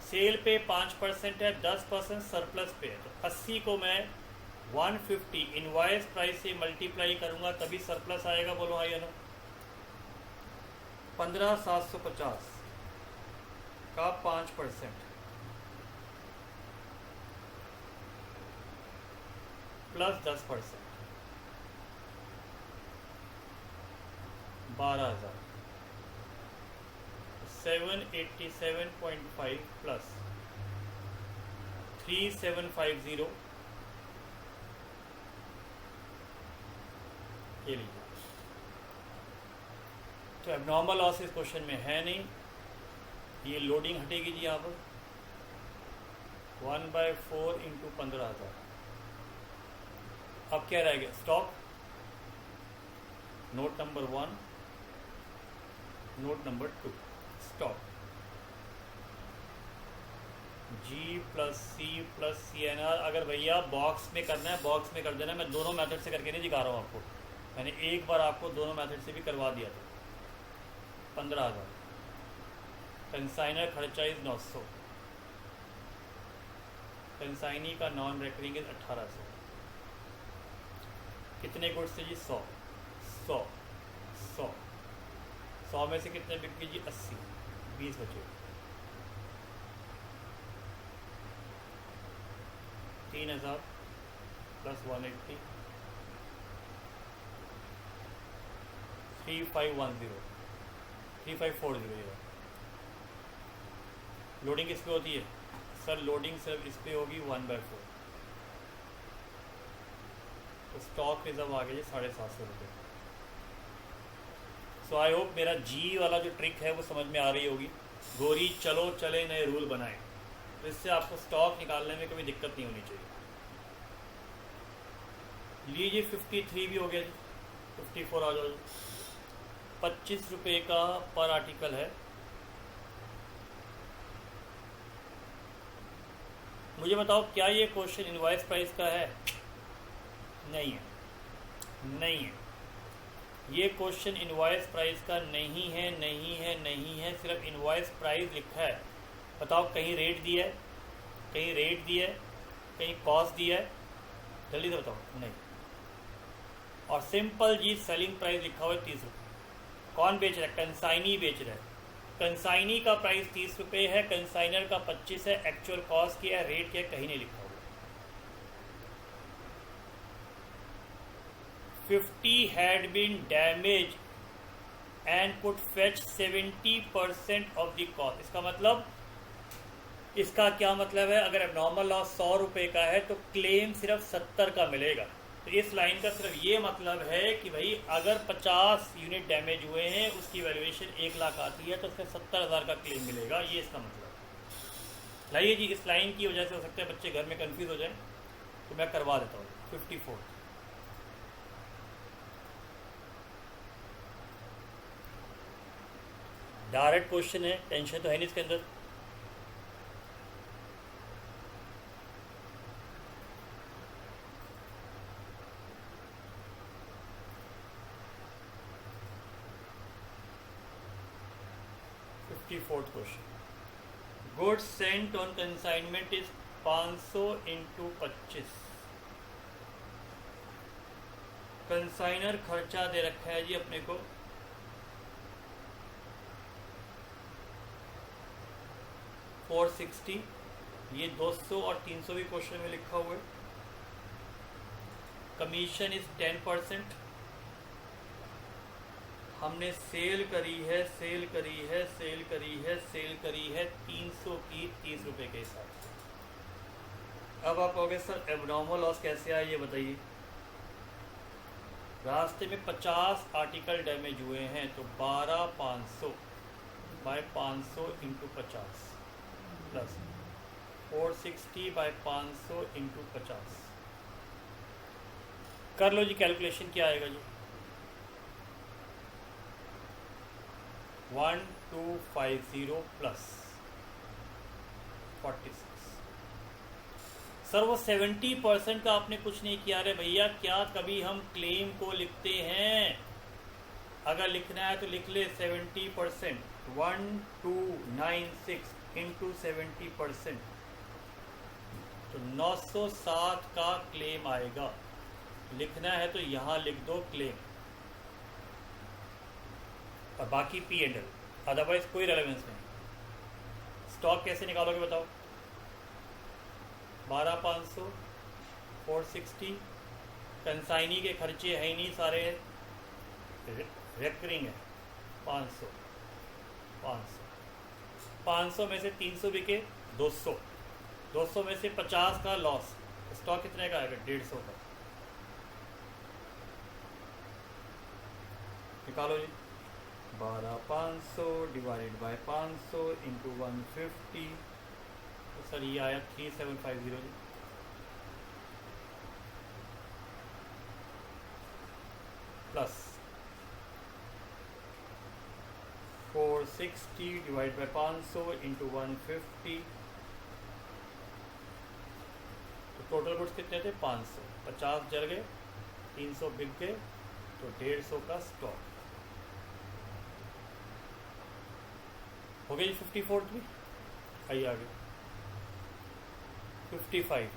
Speaker 1: सेल पे 5% है, 10% सरप्लस पे है, तो 80 को मैं 150 इनवॉइस प्राइस से मल्टीप्लाई करूंगा, तभी सरप्लस आएगा। बोलो हाँ या नो। 15,750 का 5% प्लस 10%, 12,000, 787.5 प्लस 3750, ये लीजिए। तो एबनॉर्मल लॉस इस क्वेश्चन में है नहीं, ये लोडिंग हटेगी जी यहाँ पर। 1/4 इंटू 15,000। अब क्या रहेगा, stock, note number 1, note number 2, stock G plus C plus CNR। अगर भैया बॉक्स में करना है बॉक्स में कर देना, मैं दोनों मेथड से करके नहीं दिखा रहा हूँ आपको, मैंने एक बार आपको दोनों मेथड से भी करवा दिया था। 15,000 कंसाइनर खर्चा इज 900, कंसाइनी का नॉन रेकरिंग इज 1800। कितने गुड्स थे जी? 100 100 100 100 में से कितने बिक गए जी? 80, 20 बचे। 3000 प्लस 180, 3510, 3540। लोडिंग किस पे होती है सर? लोडिंग सिर्फ इस पे होगी 1/4। तो स्टॉक रिजर्व आ गया जी 750 रुपये। सो आई होप मेरा जी वाला जो ट्रिक है वो समझ में आ रही होगी। गोरी चलो चले नए रूल बनाए, तो इससे आपको स्टॉक निकालने में कोई दिक्कत नहीं होनी चाहिए। लीजिए 53 भी हो गया जी, 54 आ जाओ जी। 25 रुपये का पर आर्टिकल है। मुझे बताओ क्या ये क्वेश्चन इनवॉइस प्राइस का है? नहीं है, नहीं है। ये क्वेश्चन इनवॉइस प्राइस का नहीं है, नहीं है, नहीं है। सिर्फ इनवॉइस प्राइस लिखा है। बताओ कहीं रेट दिया है, कहीं रेट दिया है, कहीं कॉस्ट दिया है? जल्दी से बताओ। नहीं। और सिंपल जी सेलिंग प्राइस लिखा हुआ है 30 रुपये। कौन बेच रहा है? कंसाइनी बेच रहा है। कंसाइनी का प्राइस 30 रुपये है, कंसाइनर का 25 है। एक्चुअल कॉस्ट क्या है, रेट क्या है, कहीं नहीं लिखा हुआ। 50 had been damaged and could fetch 70% of the cost। इसका मतलब, इसका क्या मतलब है? अगर एबनॉर्मल लॉस 100 रुपये का है तो क्लेम सिर्फ 70 का मिलेगा। तो इस लाइन का सिर्फ ये मतलब है कि भाई अगर 50 यूनिट डैमेज हुए हैं, उसकी वैल्यूएशन 1 लाख आती है, तो उसमें 70,000 का क्लेम मिलेगा। ये इसका मतलब। लाइए जी, इस लाइन की वजह से हो सकता है बच्चे घर में कंफ्यूज हो जाए, तो मैं करवा देता हूँ। 54 डायरेक्ट क्वेश्चन है, टेंशन तो है नहीं इसके अंदर। Fourth question, goods sent on consignment is 500 into 25। Consignor खर्चा दे रखा है जी अपने को 460। ये 200 और 300 भी क्वेश्चन में लिखा हुआ है। Commission is 10%। हमने सेल करी है, सेल करी है, सेल करी है, सेल करी है 300 की 30 रुपये के हिसाब से। अब आप कहोगे सर एबनॉर्मल लॉस कैसे आया, ये बताइए। रास्ते में 50 आर्टिकल डैमेज हुए हैं, तो 12,500 by 500 into 50 plus 460 by 500 into 50। कर लो जी कैलकुलेशन, क्या आएगा जी? 1250 प्लस 46। सर वो 70% का आपने कुछ नहीं किया। रे भैया, क्या कभी हम क्लेम को लिखते हैं? अगर लिखना है तो लिख ले 70%, 1296 इंटू 70%, तो 960 का क्लेम आएगा। लिखना है तो यहाँ लिख दो क्लेम, और बाकी पी एंड एल, अदरवाइज कोई रेलेवेंस नहीं। स्टॉक कैसे निकालोगे बताओ? 12,500, 460, कंसाइनी के खर्चे है ही नहीं, सारे रेकरिंग है। 500 500 500 में से 300 बिके, 200 200 में से 50 का लॉस, स्टॉक कितने का आएगा? 150 का। निकालो जी। 12,500 डिवाइडेड बाय 500 इंटू 150, तो सर ये आया 3750 जी। प्लस 460 डिवाइड बाय 500 इंटू 150, तो टोटल गुड्स कितने थे? 500। 50 जल गए, 300 बिक गए, तो 150 का स्टॉक। हो गया जी 54 भी। आइए आगे 55।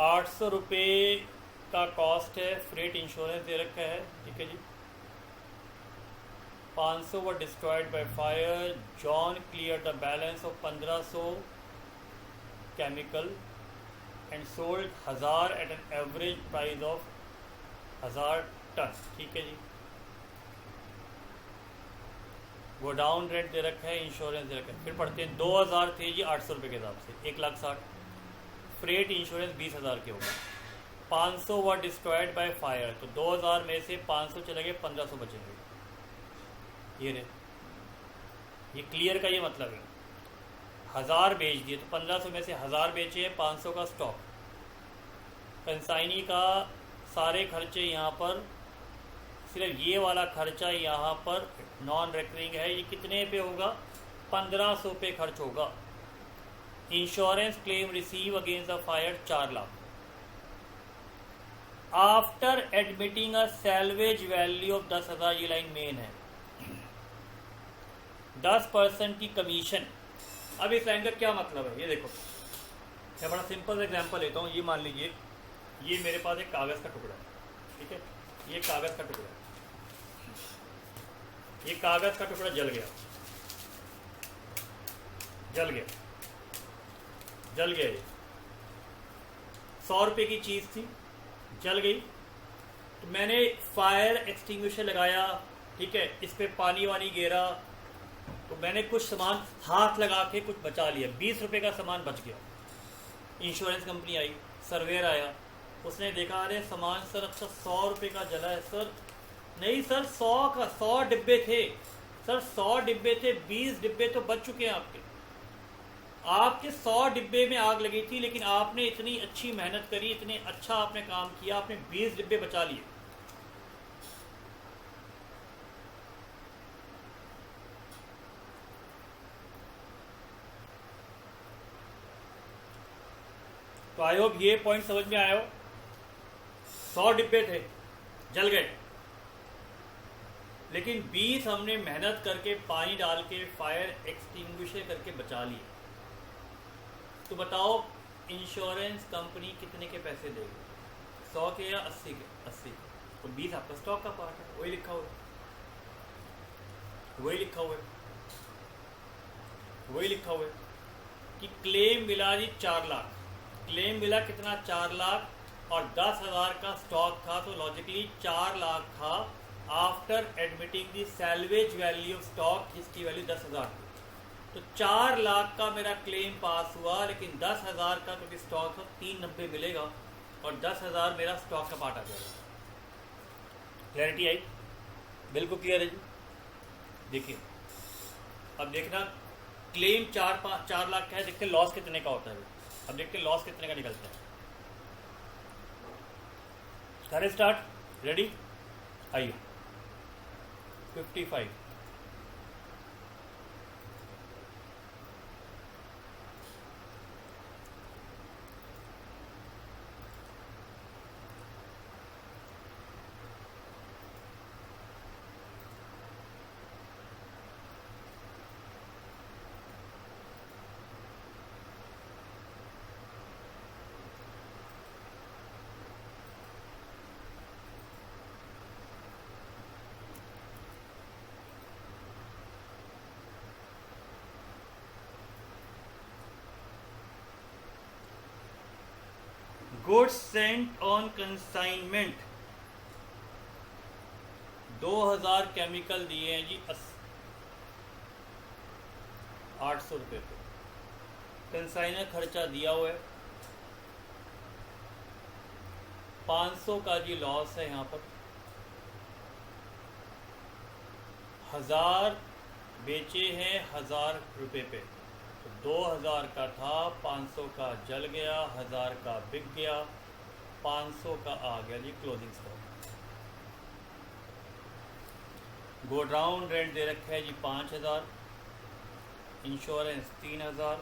Speaker 1: 800 रुपये का कॉस्ट है, फ्रेट इंश्योरेंस दे रखा है, ठीक है जी। 500 were destroyed by fire, John clear the balance of 1500 chemical and sold 1000 at an average price of 1000 ton, ठीक है जी। गोडाउन रेट दे रखा है, इंश्योरेंस दे रखा है। फिर पढ़ते हैं 2000 थे जी 800 रुपये के हिसाब से, 1,60,000। फ्रेट इंश्योरेंस 20,000 के होगा। 500 वर डिस्ट्रॉयड बाय फायर, तो 2000 में से 500 चले गए, 1500 बचेंगे। ये रे, ये क्लियर का ये मतलब है। 1000 बेच दिए तो 1500 में से 1000 बेचे, 500 का स्टॉक। कंसाइनी का सारे खर्चे यहाँ पर, सिर्फ ये वाला खर्चा यहाँ पर नॉन रेकरिंग है। ये कितने पे होगा? 1500 पे खर्च होगा। Insurance claim receive against the fire 4 lakh. After admitting a salvage value of 10,000, ये लाइन मेन है। 10% की कमीशन। अब इस लाइन का क्या मतलब है, ये देखो, मैं बड़ा सिंपल एग्जांपल लेता हूँ। ये मान लीजिए, ये मेरे पास एक कागज़ का टुकड़ा है, ठीक है। ये कागज़ का टुकड़ा है, ये कागज़ का टुकड़ा जल गया, जल गया, जल गया। ये 100 रुपये की चीज़ थी, जल गई। तो मैंने फायर एक्सटिंग्विशर लगाया, ठीक है, इस पर पानी वानी गिरा, तो मैंने कुछ सामान हाथ लगा के कुछ बचा लिया। 20 रुपये का सामान बच गया। इंश्योरेंस कंपनी आई, सर्वेयर आया, उसने देखा, अरे सामान सर अच्छा 100 रुपये का जला है। सर नहीं सर, 100 का 100 डिब्बे थे सर, 100 डिब्बे थे, 20 डिब्बे तो बच चुके हैं आपके। आपके 100 डिब्बे में आग लगी थी, लेकिन आपने इतनी अच्छी मेहनत करी, इतने अच्छा आपने काम किया, आपने 20 डिब्बे बचा लिए। तो आई होप ये पॉइंट समझ में आया हो। 100 डिब्बे थे, जल गए, लेकिन 20 हमने मेहनत करके पानी डाल के फायर एक्सटिंग्विशर करके बचा लिए। तो बताओ इंश्योरेंस कंपनी कितने के पैसे देगी? 100 के या 80 के? 80। तो 20 आपका स्टॉक का पार्ट है, वही लिखा हुआ है, वही लिखा हुआ है, वही लिखा हुआ है कि क्लेम मिला जी 4 लाख। क्लेम मिला कितना? 4 लाख, और 10,000 का स्टॉक था, तो लॉजिकली 4 लाख था after admitting the salvage value of stock, जिसकी वैल्यू 10,000 थी। तो 4 लाख का मेरा क्लेम पास हुआ, लेकिन 10,000 का क्योंकि स्टॉक था 390 मिलेगा, और 10,000 मेरा स्टॉक का पार्ट आ जाएगा। क्लैरिटी आई? बिल्कुल क्लियर है जी। देखिए अब देखना, क्लेम 4 लाख का है, देखते लॉस कितने का होता है। अब देखते लॉस कितने का निकलता है। करें स्टार्ट, रेडी? आइए 55। Goods sent on consignment 2000 chemical दिए हैं जी 800 रुपये पे। कंसाइनर खर्चा दिया हुआ है, 500 का जी लॉस है यहाँ पर। 1000 बेचे हैं 1000 रुपये पे, तो 2000 का था, 500 का जल गया, 1000 का बिक गया, 500 का आ गया जी क्लोजिंग स्टॉक। गोडाउन रेंट दे रखा है जी 5000, इंश्योरेंस 3000,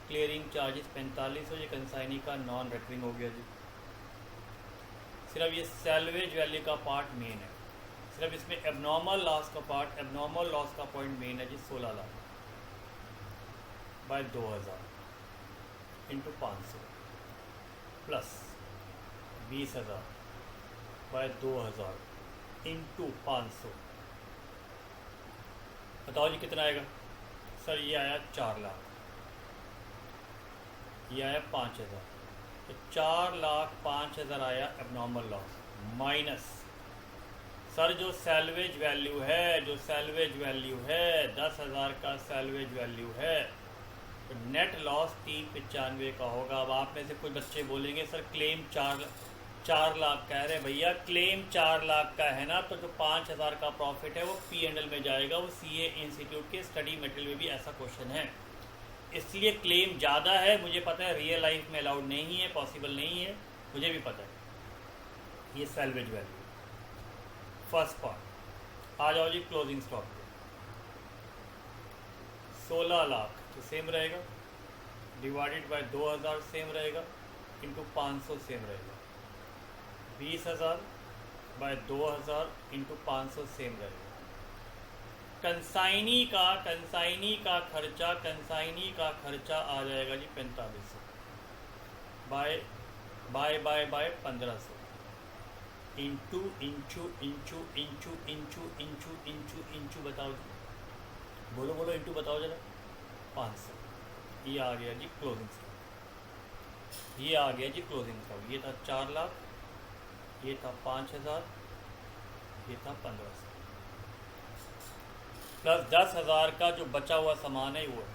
Speaker 1: क्लियरिंग चार्जेस 4500, ये कंसाइनी का नॉन रेकरिंग हो गया जी। सिर्फ ये सैल्वेज वैल्यू का पार्ट मेन है। सिर्फ इसमें एबनॉर्मल लॉस का पार्ट, एबनॉर्मल लॉस का पॉइंट मेन है जी 16 lakh by 2000 into 500 plus 20,000 by 2000 into 500। बताओ जी कितना आएगा? सर ये आया 4 लाख, ये आया 5,000, तो 4,05,000 आया एबनॉर्मल लॉस माइनस सर जो सैलवेज वैल्यू है, जो सैलवेज वैल्यू है 10,000 का सैलवेज वैल्यू है, तो नेट लॉस 395 का होगा। अब आप में से कुछ बच्चे बोलेंगे सर क्लेम 4 लाख कह रहे हैं। भैया क्लेम 4 लाख का है ना, तो जो 5,000 का प्रॉफिट है वो P&L में जाएगा। वो CA इंस्टीट्यूट के स्टडी मटेरियल में भी ऐसा क्वेश्चन है, इसलिए क्लेम ज़्यादा है। मुझे पता है रियल लाइफ में अलाउड नहीं है, पॉसिबल नहीं है, मुझे भी पता है। ये सैलवेज वैल्यू फर्स्ट पार्ट। आ जाओ जी क्लोजिंग स्टॉक पे। 16 लाख तो सेम रहेगा, डिवाइडेड बाय 2000 सेम रहेगा, इंटू 500 सेम रहेगा। 20,000 बाय 2000 इंटू 500 सेम रहेगा। कंसाइनी का खर्चा आ जाएगा जी 4500 बाय 1500 इंटू बताओ जी, बोलो इंटू बताओ जरा 500। ये आ गया जी क्लोजिंग स्टॉक, ये आ गया जी क्लोजिंग स्टॉक। ये था 4 लाख, ये था 5,000, ये था 1500 प्लस 10,000 का जो बचा हुआ सामान है वो है।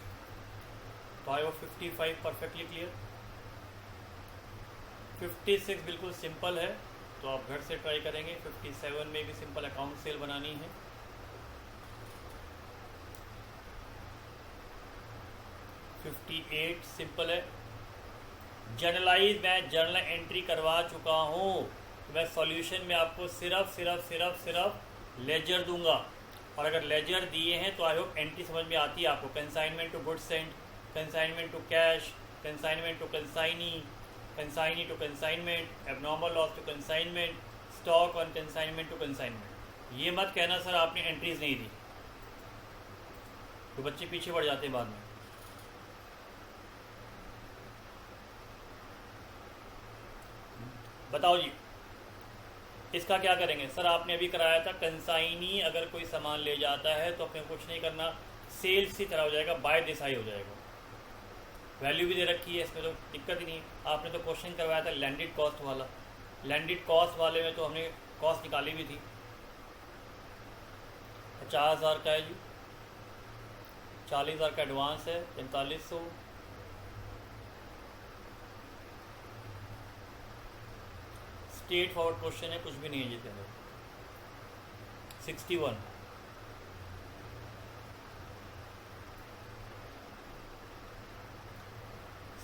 Speaker 1: तो आई वो 55 परफेक्टली क्लियर। 56 बिल्कुल सिंपल है, तो आप घर से ट्राई करेंगे। 57 में भी सिंपल अकाउंट सेल बनानी है। 58 सिंपल है। मैं जर्नल एंट्री करवा चुका हूँ, तो मैं सॉल्यूशन में आपको सिर्फ लेजर दूंगा। और अगर लेजर दिए हैं तो आई होप एंट्री समझ में आती है आपको। Consignment to goods sent, consignment to cash, consignment to consignee, consignee to consignment, abnormal loss to consignment, stock on consignment to consignment. ये मत कहना सर आपने एंट्रीज नहीं दी, तो बच्चे पीछे बढ़ जाते हैं बाद में। बताओ जी इसका क्या करेंगे? सर आपने अभी कराया था कंसाइनी अगर कोई सामान ले जाता है तो अपने कुछ नहीं करना, सेल्स की तरह हो जाएगा, बाय दिसाई हो जाएगा। वैल्यू भी दे रखी है, इसमें तो दिक्कत ही नहीं। आपने तो क्वेश्चन करवाया था लैंडेड कॉस्ट वाला, लैंडेड कॉस्ट वाले में तो हमने कॉस्ट निकाली भी थी। 50,000 का है जी, 40,000 का एडवांस है, 4500, स्ट्रेट फॉरवर्ड क्वेश्चन है, कुछ भी नहीं है जीते अंदर।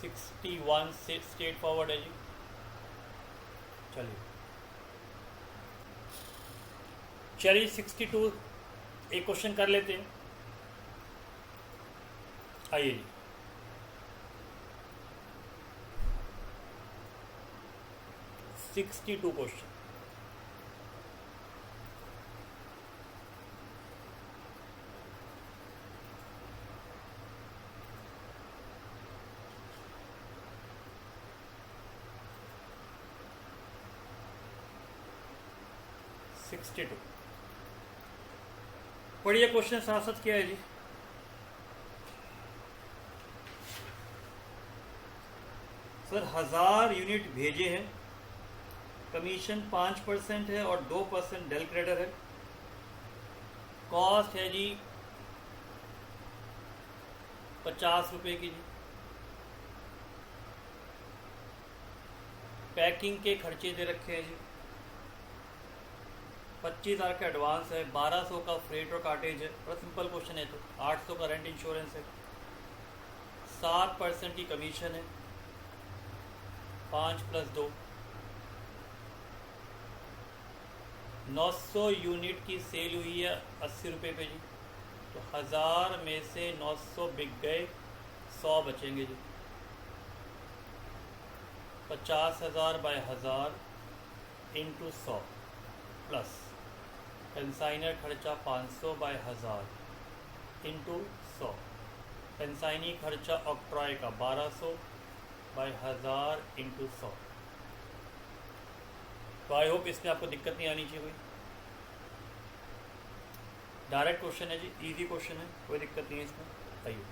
Speaker 1: 61 से स्ट्रेट फॉरवर्ड है जी। चलिए 62 एक क्वेश्चन कर लेते हैं। आइए जी, टू क्वेश्चन। पढ़िए क्वेश्चन साथ साथ क्या है जी। सर 1000 यूनिट भेजे हैं, कमीशन 5% है और 2% डेल क्रेडिट है। कॉस्ट है जी 50 रुपये की जी। पैकिंग के खर्चे दे रखे हैं जी। 25,000 का एडवांस है, 1200 का फ्रेट और कार्टेज है। बड़ा सिंपल क्वेश्चन है। तो 800 का रेंट इंश्योरेंस है, 7% की कमीशन है, 5 + 2, 900 यूनिट की सेल हुई है 80 रुपये पे जी। तो 1000 में से 900 बिक गए, 100 बचेंगे जी। 50,000 / 1000 × 100 प्लस कंसाइनर खर्चा 500 बाय 1000 इंटू 100। कंसाइनी खर्चा ऑक्ट्रॉय का 1200 बाय 1000 इंटू 100। तो आई होप इसमें आपको दिक्कत नहीं आनी चाहिए कोई। डायरेक्ट क्वेश्चन है जी, इजी क्वेश्चन है, कोई दिक्कत नहीं है इसमें। आइए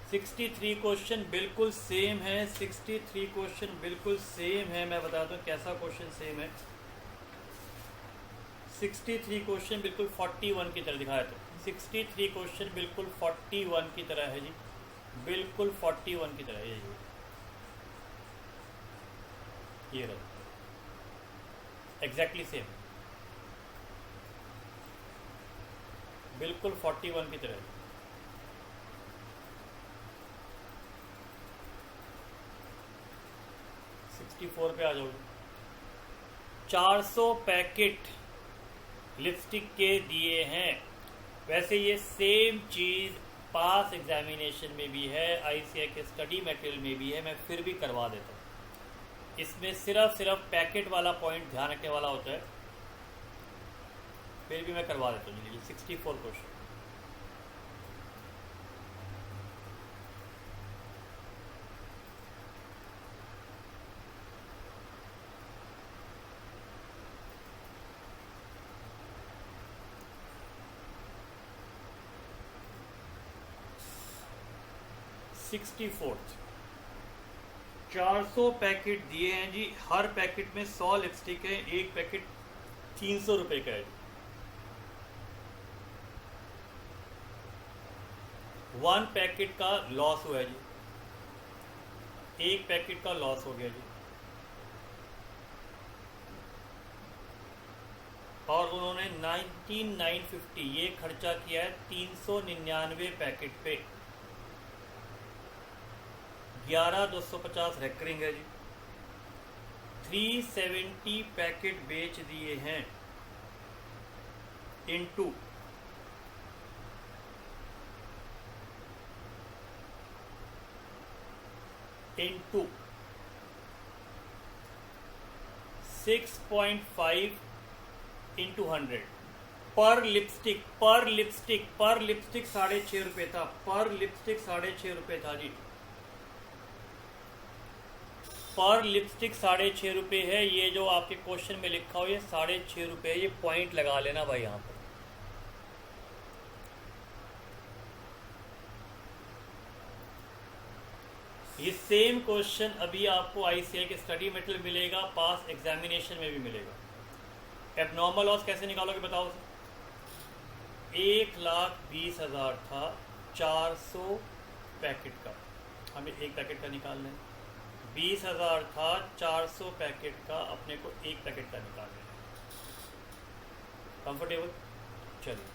Speaker 1: 63 क्वेश्चन बिल्कुल सेम है। 63 क्वेश्चन बिल्कुल सेम है। मैं बता दूं कैसा क्वेश्चन सेम है। 63 क्वेश्चन बिल्कुल 41 की तरह दिखाया था। 63 क्वेश्चन बिल्कुल 41 की तरह है जी, बिल्कुल 41 की तरह है ये रहा एग्जैक्टली सेम, बिल्कुल 41 की तरह। 64 पे आ जाओ। 400 पैकेट लिपस्टिक के दिए हैं। वैसे ये सेम चीज़ पास एग्जामिनेशन में भी है, ICAI के स्टडी मटेरियल में भी है, मैं फिर भी करवा देता हूँ। इसमें सिर्फ पैकेट वाला पॉइंट ध्यान रखने वाला होता है, फिर भी मैं करवा देता हूँ। 64 क्वेश्चन। सिक्सटी 400 पैकेट दिए हैं जी। हर पैकेट में 100 लिपस्टिक है। एक पैकेट 300 रुपये का है। 1 पैकेट का लॉस हुआ है जी, एक पैकेट का लॉस हो गया जी। और उन्होंने 19,950 ये खर्चा किया है 399 पैकेट पे। 11,250 रेकरिंग है जी। 370 पैकेट बेच दिए हैं इनटू 6.5 इंटू 100 पर लिपस्टिक। 6.5 रुपये था। पर लिपस्टिक 6.5 रुपये था जी। पर लिपस्टिक 6.5 रुपये है। ये जो आपके क्वेश्चन में लिखा हो ये 6.5 रुपये, ये पॉइंट लगा लेना भाई यहाँ पर। ये सेम क्वेश्चन अभी आपको ICAI के स्टडी मटेरियल मिलेगा, पास एग्जामिनेशन में भी मिलेगा। एबनॉर्मल लॉस कैसे निकालोगे बताओ सर? 1,20,000 था 400 पैकेट का, हमें एक पैकेट का निकालना है। 20,000 था 400 पैकेट का, अपने को एक पैकेट का निकालना है। कंफर्टेबल? चलिए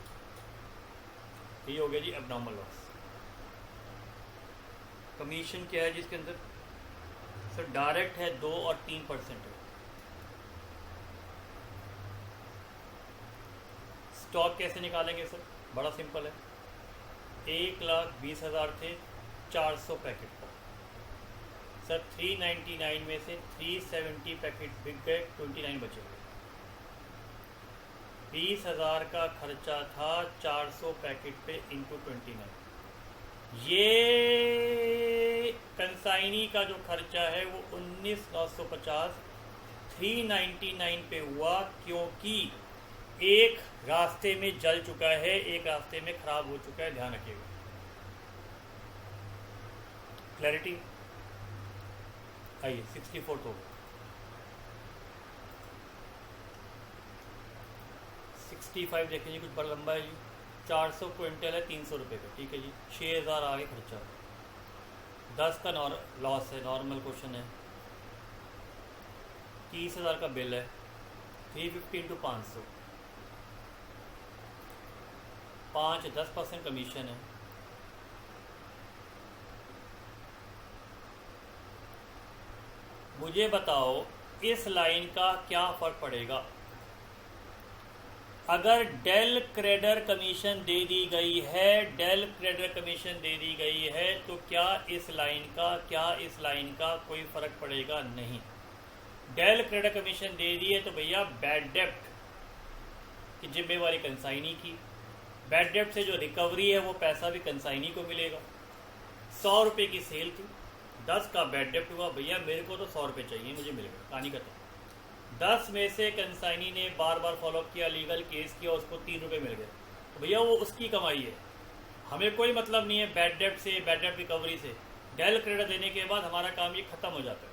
Speaker 1: ये हो गया जी एबनॉर्मल लॉस। कमीशन क्या है जिसके अंदर सर? डायरेक्ट है 2 और 3% है। स्टॉक कैसे निकालेंगे सर? बड़ा सिंपल है। 1,20,000 थे 400 पैकेट का सर। 399 में से 370 पैकेट बिक गए, 29 बचे हुए। 20,000 का खर्चा था 400 पैकेट पे इंटू 29। ये कंसाइनी का जो खर्चा है वो 19,950 399 पे हुआ, क्योंकि एक रास्ते में जल चुका है, एक रास्ते में खराब हो चुका है। ध्यान रखिएगा। क्लैरिटी? आइए 64 हो गया। 65 देखिए जी, कुछ बड़ा लंबा है जी। 400 क्विंटल है 300 रुपये का, ठीक है जी। 6,000 आगे खर्चा, 10 का लॉस है, नॉर्मल क्वेश्चन है। 30,000 का बिल है। 350 इंटू 500, 10% कमीशन है। मुझे बताओ इस लाइन का क्या फ़र्क पड़ेगा? अगर डेल क्रेडर कमीशन दे दी गई है, डेल क्रेडर कमीशन दे दी गई है, तो क्या इस लाइन का कोई फर्क पड़ेगा? नहीं। डेल क्रेडर कमीशन दे दी है तो भैया बैड डेप्ट की जिम्मेवारी कंसाइनी की, बैड डेप्ट से जो रिकवरी है वो पैसा भी कंसाइनी को मिलेगा। 100 रुपये की सेल थी, 10 का बैड डेप्ट हुआ, भैया मेरे को तो 100 रुपये चाहिए, मुझे मिल गया, कहानी खत्म। 10 में से कंसाइनी ने बार बार फॉलोअप किया, लीगल केस किया, उसको 3 रुपये मिल गए, तो भैया वो उसकी कमाई है, हमें कोई मतलब नहीं है बैड डेप्ट से, बैड डेप्ट रिकवरी से। डेल क्रेडिट देने के बाद हमारा काम ये खत्म हो जाता है।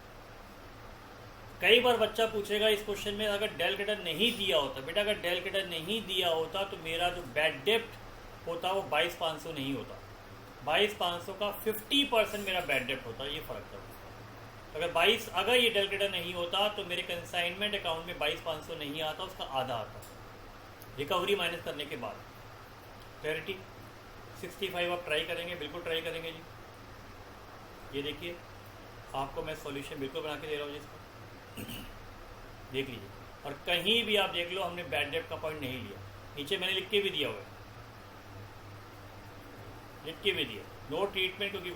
Speaker 1: कई बार बच्चा पूछेगा इस क्वेश्चन में, अगर डेल क्रेडिट नहीं दिया होता, बेटा अगर डेल क्रेडिट नहीं दिया होता तो मेरा जो बैड डेप्ट होता वो 22,500 नहीं होता, 22,500 का 50% मेरा बैड डेप्ट होता, ये फ़र्क था। अगर ये डेल क्रेडिट नहीं होता तो मेरे कंसाइनमेंट अकाउंट में 22,500 नहीं आता, उसका आधा आता, रिकवरी माइनस करने के बाद। क्लैरिटी? 65 आप ट्राई करेंगे? बिल्कुल ट्राई करेंगे जी। ये देखिए आपको मैं सॉल्यूशन बिल्कुल बना के दे रहा हूँ जिसका देख लीजिए, और कहीं भी आप देख लो हमने बैड डेप्ट का पॉइंट नहीं लिया, नीचे मैंने लिख के भी दिया हुआ है, लिख के भी दिया नो ट्रीटमेंट, क्योंकि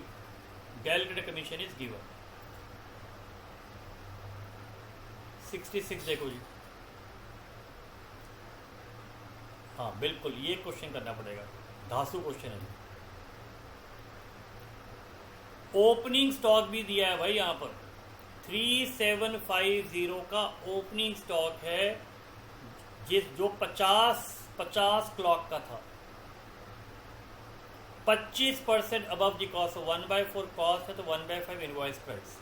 Speaker 1: del credit commission is given. 66 देखो जी, हाँ बिल्कुल ये क्वेश्चन करना पड़ेगा, धांसू क्वेश्चन है। ओपनिंग स्टॉक भी दिया है भाई यहाँ पर, 3750 का ओपनिंग स्टॉक है, जो 50 क्लॉक का था, 25% अबव द कॉस्ट, 1/4 कॉस्ट है तो 1/5 इनवॉइस प्राइस।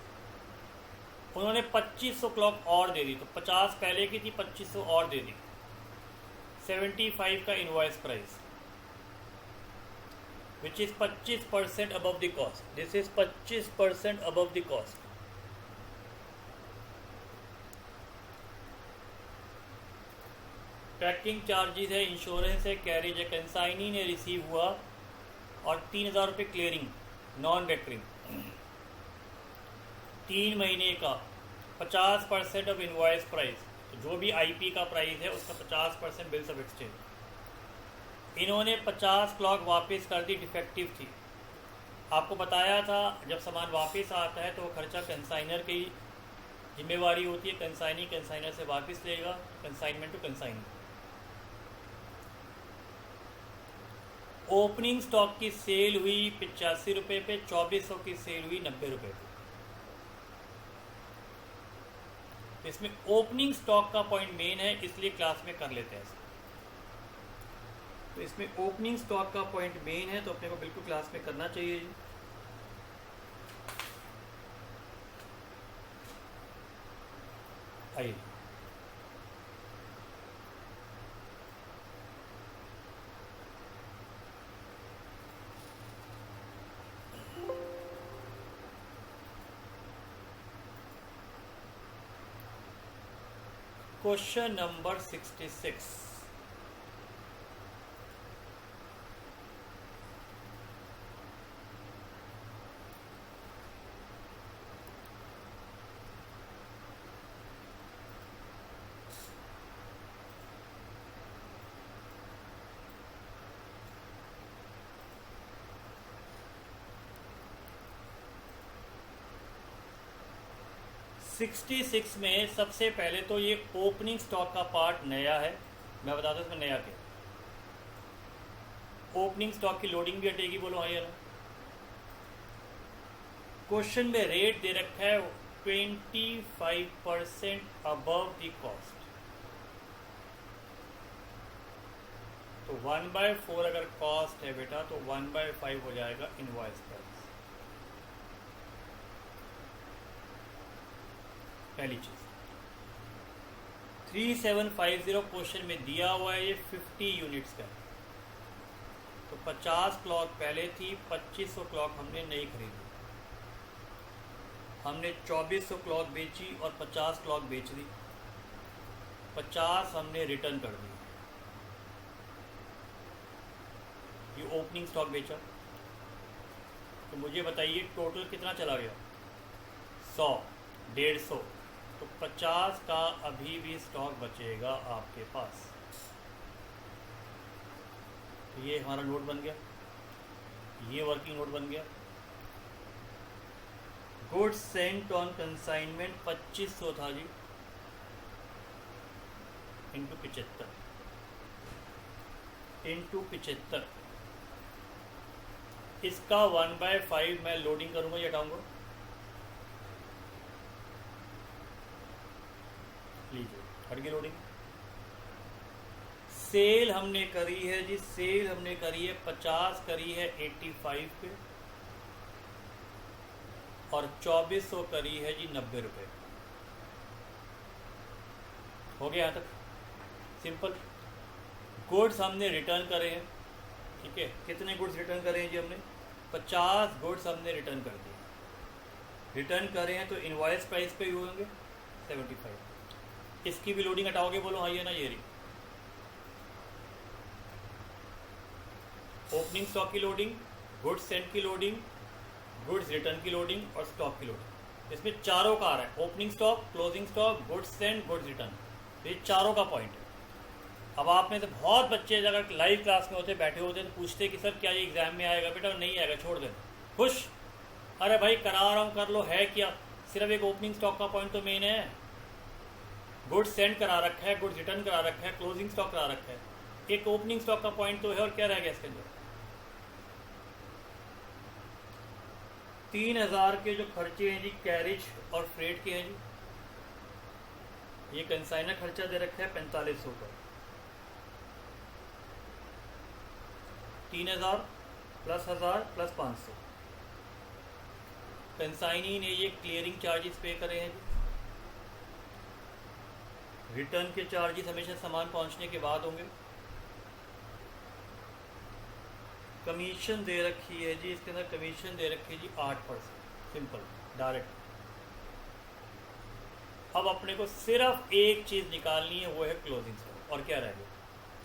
Speaker 1: उन्होंने 2500 क्लॉक और दे दी, तो 50 पहले की थी, 2500 और दे दी, 75 का invoice price, which is 25% above the cost. This is 25% above the cost. Tracking charges है, इंश्योरेंस है, कैरेज है, कंसाइनी ने रिसीव हुआ, और 3,000 रुपये क्लियरिंग नॉन रेकरिंग, 3 महीने का 50% ऑफ इनवॉइस प्राइस, तो जो भी आईपी का प्राइस है उसका 50% बिल्स ऑफ एक्सचेंज। इन्होंने 50 क्लॉक वापस कर दी, डिफेक्टिव थी। आपको बताया था जब सामान वापस आता है तो वो खर्चा कंसाइनर की जिम्मेवारी होती है, कंसाइनी कंसाइनर से वापस लेगा, consignment to consignor. Opening stock की सेल हुई 85 रुपये पे, 2400 की सेल हुई 90 रुपये पे। इसमें ओपनिंग स्टॉक का पॉइंट मेन है, इसलिए क्लास में कर लेते हैं इसको। तो इसमें ओपनिंग स्टॉक का पॉइंट मेन है, तो अपने को बिल्कुल क्लास में करना चाहिए जी। आइए क्वेश्चन नंबर 66। सिक्स में सबसे पहले तो ये ओपनिंग स्टॉक का पार्ट नया है, मैं बताता हूँ इसमें नया क्या। ओपनिंग स्टॉक की लोडिंग भी हटेगी, बोलो हाँ या ना। क्वेश्चन में रेट दे रखा है 25% अबव द कॉस्ट, तो 1/4 अगर कॉस्ट है बेटा तो 1/5 हो जाएगा इनवॉइस प्राइस। पहली चीज 3750 क्वेश्चन में दिया हुआ है, ये 50 यूनिट्स का, तो 50 क्लॉक पहले थी, 2500 क्लॉक हमने नहीं खरीदी, हमने 2400 क्लॉक बेची और 50 क्लॉक बेच दी, 50 हमने रिटर्न कर दी। ये ओपनिंग स्टॉक बेचा, तो मुझे बताइए टोटल कितना चला गया, 100, 150, तो 50 का अभी भी स्टॉक बचेगा आपके पास। तो ये हमारा नोट बन गया, ये वर्किंग नोट बन गया। गुड्स सेंट ऑन कंसाइनमेंट 2500 था जी, इंटू 75 इसका 1/5 मैं लोडिंग करूंगा या हटाऊंगा? लीजिए हट गई लोडिंग। सेल हमने करी है जी, सेल हमने करी है 50, करी है 85 पे, और 2400 करी है जी 90 रुपये। हो गया यहाँ तक सिंपल। गुड्स हमने रिटर्न करे हैं, ठीक है। कितने गुड्स रिटर्न करे हैं जी हमने? 50 गुड्स हमने रिटर्न कर दिए। रिटर्न करे हैं तो इनवॉइस प्राइस पे ही होंगे 75। इसकी भी लोडिंग हटाओगे? बोलो हाँ या ना। ये रही ओपनिंग स्टॉक की लोडिंग, गुड्स सेंट की लोडिंग, गुड्स रिटर्न की लोडिंग और स्टॉक की लोडिंग। इसमें चारों का आ रहा है, opening stock, closing stock, goods Saint, goods return. ये चारों का पॉइंट है। अब आप में से बहुत बच्चे अगर लाइव क्लास में होते, बैठे होते, तो पूछते कि सर क्या ये एग्जाम में आएगा? बेटा नहीं आएगा, छोड़ देना, खुश। अरे भाई करा रहा हूँ, कर लो, है क्या? सिर्फ एक ओपनिंग स्टॉक का पॉइंट तो मेन है। गुड्स सेंड करा रखा है, गुड्स रिटर्न करा रखा है, क्लोजिंग स्टॉक करा रखा है, एक ओपनिंग स्टॉक का पॉइंट तो है। और क्या रह गया इसके अंदर? 3000 के जो खर्चे हैं जी कैरिज और फ्रेट के हैं जी। ये कंसाइनर खर्चा दे रखा है 4500 का, 3000 प्लस 1000 प्लस 500। कंसाइनी ने ये क्लियरिंग चार्जेस पे करे हैं जी। रिटर्न के चार्जेस हमेशा सामान पहुंचने के बाद होंगे। कमीशन दे रखी है जी, इसके अंदर कमीशन दे रखी है जी 8%, सिंपल डायरेक्ट। अब अपने को सिर्फ एक चीज़ निकालनी है, वो है क्लोजिंग स्टॉक। और क्या रह गया?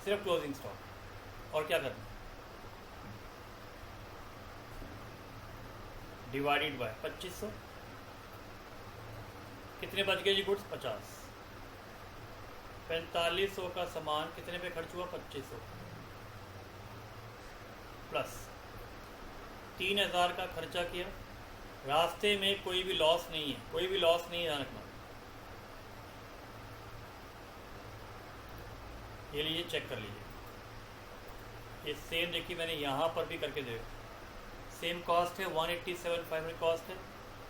Speaker 1: सिर्फ क्लोजिंग स्टॉक। और क्या करना? Divided by 2500। कितने बच गए जी गुड्स? 50। 4500 का सामान कितने पे खर्च हुआ? 2500 प्लस 3000 का खर्चा किया। रास्ते में कोई भी लॉस नहीं है, कोई भी लॉस नहीं है, ध्यान रखना। ये लीजिए, चेक कर लीजिए। ये सेम देखिए मैंने यहाँ पर भी करके दे, सेम कॉस्ट है 187,500 कॉस्ट है,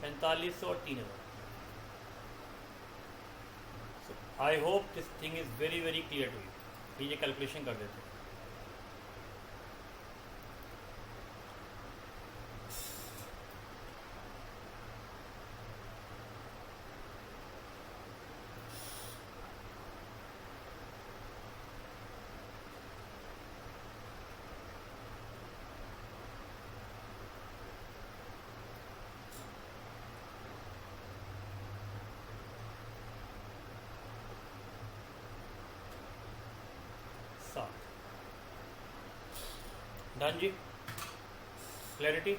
Speaker 1: 4500 और 3000। I hope this thing is very very clear to you. लीजिए कैलकुलेशन कर देते हैं। डन जी, क्लैरिटी।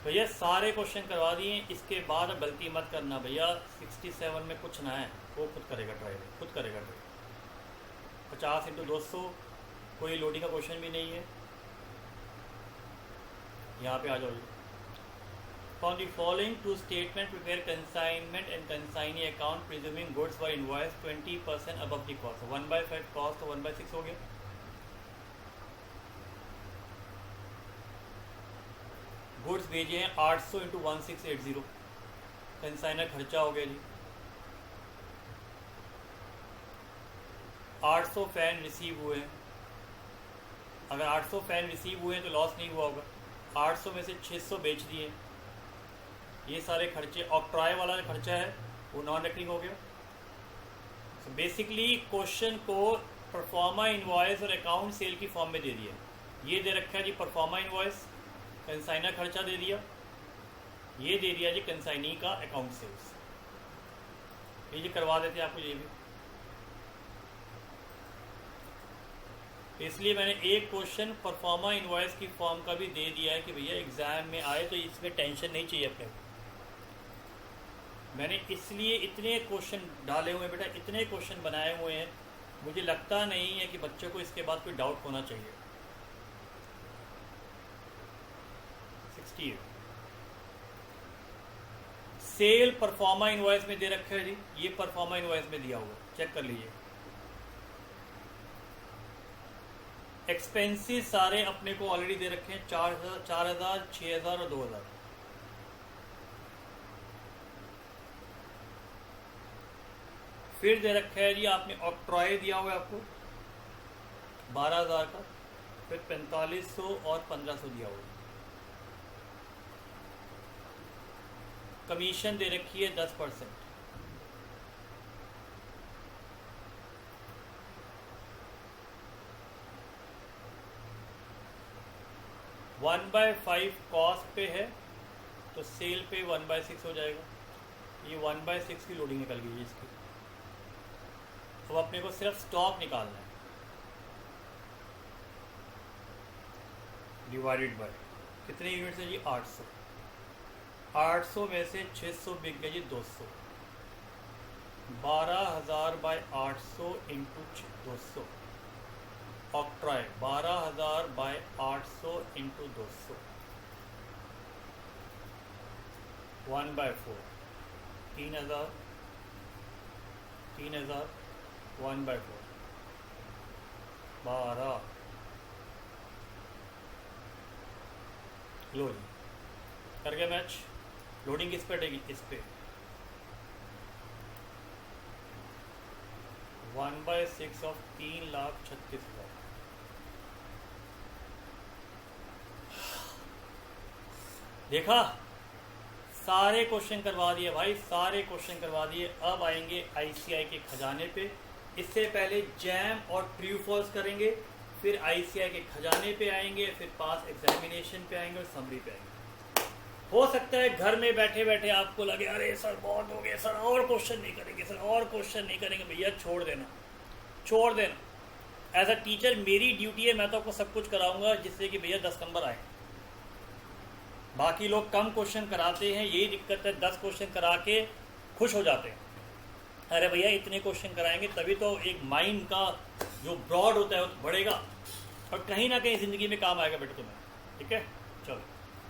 Speaker 1: तो ये सारे क्वेश्चन करवा दिए। इसके बाद गलती मत करना भैया, 67 में कुछ ना है, वो खुद करेगा ड्राइवर, खुद करेगा ड्राइवर। 50 × 200 कोई लोडिंग का क्वेश्चन भी नहीं है। यहाँ पे आ जाओ। From the following two statement prepare consignment and consignee account presuming goods for invoice 20% above the cost. 1/5 cost तो 1/6 हो गया। गुड्स भेजे हैं 800 × 1680, कंसाइनर खर्चा हो गया जी। 800 फैन रिसीव हुए हैं। अगर 800 फैन रिसीव हुए हैं तो लॉस नहीं हुआ होगा। 800 में से 600 बेच दिए। ये सारे खर्चे, ऑक्ट्रॉय वाला जो खर्चा है वो नॉन रेकरिंग हो गया। सो बेसिकली क्वेश्चन को परफॉर्मा इनवॉइस और अकाउंट सेल की फॉर्म में दे दिया। ये दे रखा है जी परफॉर्मा इनवॉइस, कंसाइनर खर्चा दे दिया, ये दे दिया जी कंसाइनी का अकाउंट सेल्स। ये जी करवा देते हैं आपको ये भी। इसलिए मैंने एक क्वेश्चन परफॉर्मा इनवॉइस की फॉर्म का भी दे दिया है कि भैया एग्जाम में आए तो इसमें टेंशन नहीं चाहिए अपने। मैंने इसलिए इतने क्वेश्चन डाले हुए हैं बेटा, इतने क्वेश्चन बनाए हुए हैं मुझे लगता नहीं है कि बच्चों को इसके बाद कोई डाउट होना चाहिए। 68 सेल परफॉर्मा इनवॉइस में दे रखा है जी, ये परफॉर्मा इनवॉइस में दिया हुआ, चेक कर लीजिए। एक्सपेंसेस सारे अपने को ऑलरेडी दे रखे हैं, 4,000, 6,000 और 2,000। फिर दे रखा है जी आपने ऑक्ट्रॉय दिया हुआ है आपको 12,000 का, फिर 4500 और 1500 दिया हुआ है। कमीशन दे रखी है 10%। वन बाय 5 कॉस्ट पे है तो सेल पे 1/6 हो जाएगा। ये 1/6 की लोडिंग निकल गई है इसकी। अब अपने को सिर्फ स्टॉक निकालना है, डिवाइडेड बाय कितने यूनिट्स है जी 800। 800 में से 600 बिक गए जी 200। 12,000 by 800 into 200। Octroi 12,000 by 800 into 200 1/4 3,000 3,000 1/4 12। लो जी कर गया मैच। लोडिंग किस पे देगी, इस पे 1/6 ऑफ 3,36,000। देखा, सारे क्वेश्चन करवा दिए भाई, सारे क्वेश्चन करवा दिए। अब आएंगे आईसीआई के खजाने पे। इससे पहले जैम और ट्रू फॉल्स करेंगे, फिर आईसीआई के खजाने पे आएंगे, फिर पास एग्जामिनेशन पे आएंगे और समरी पे आएंगे। हो सकता है घर में बैठे बैठे आपको लगे अरे सर बहुत हो गया सर, और क्वेश्चन नहीं करेंगे सर, और क्वेश्चन नहीं करेंगे। भैया छोड़ देना, छोड़ देना। एज अ टीचर मेरी ड्यूटी है, मैं तो आपको सब कुछ कराऊंगा जिससे कि भैया 10 नंबर आए। बाकी लोग कम क्वेश्चन कराते हैं, यही दिक्कत है, 10 क्वेश्चन करा के खुश हो जाते हैं। अरे भैया इतने क्वेश्चन कराएंगे तभी तो एक माइंड का जो ब्रॉड होता है वो बढ़ेगा और कहीं ना कहीं ज़िंदगी में काम आएगा बेटा तुम्हें। ठीक है।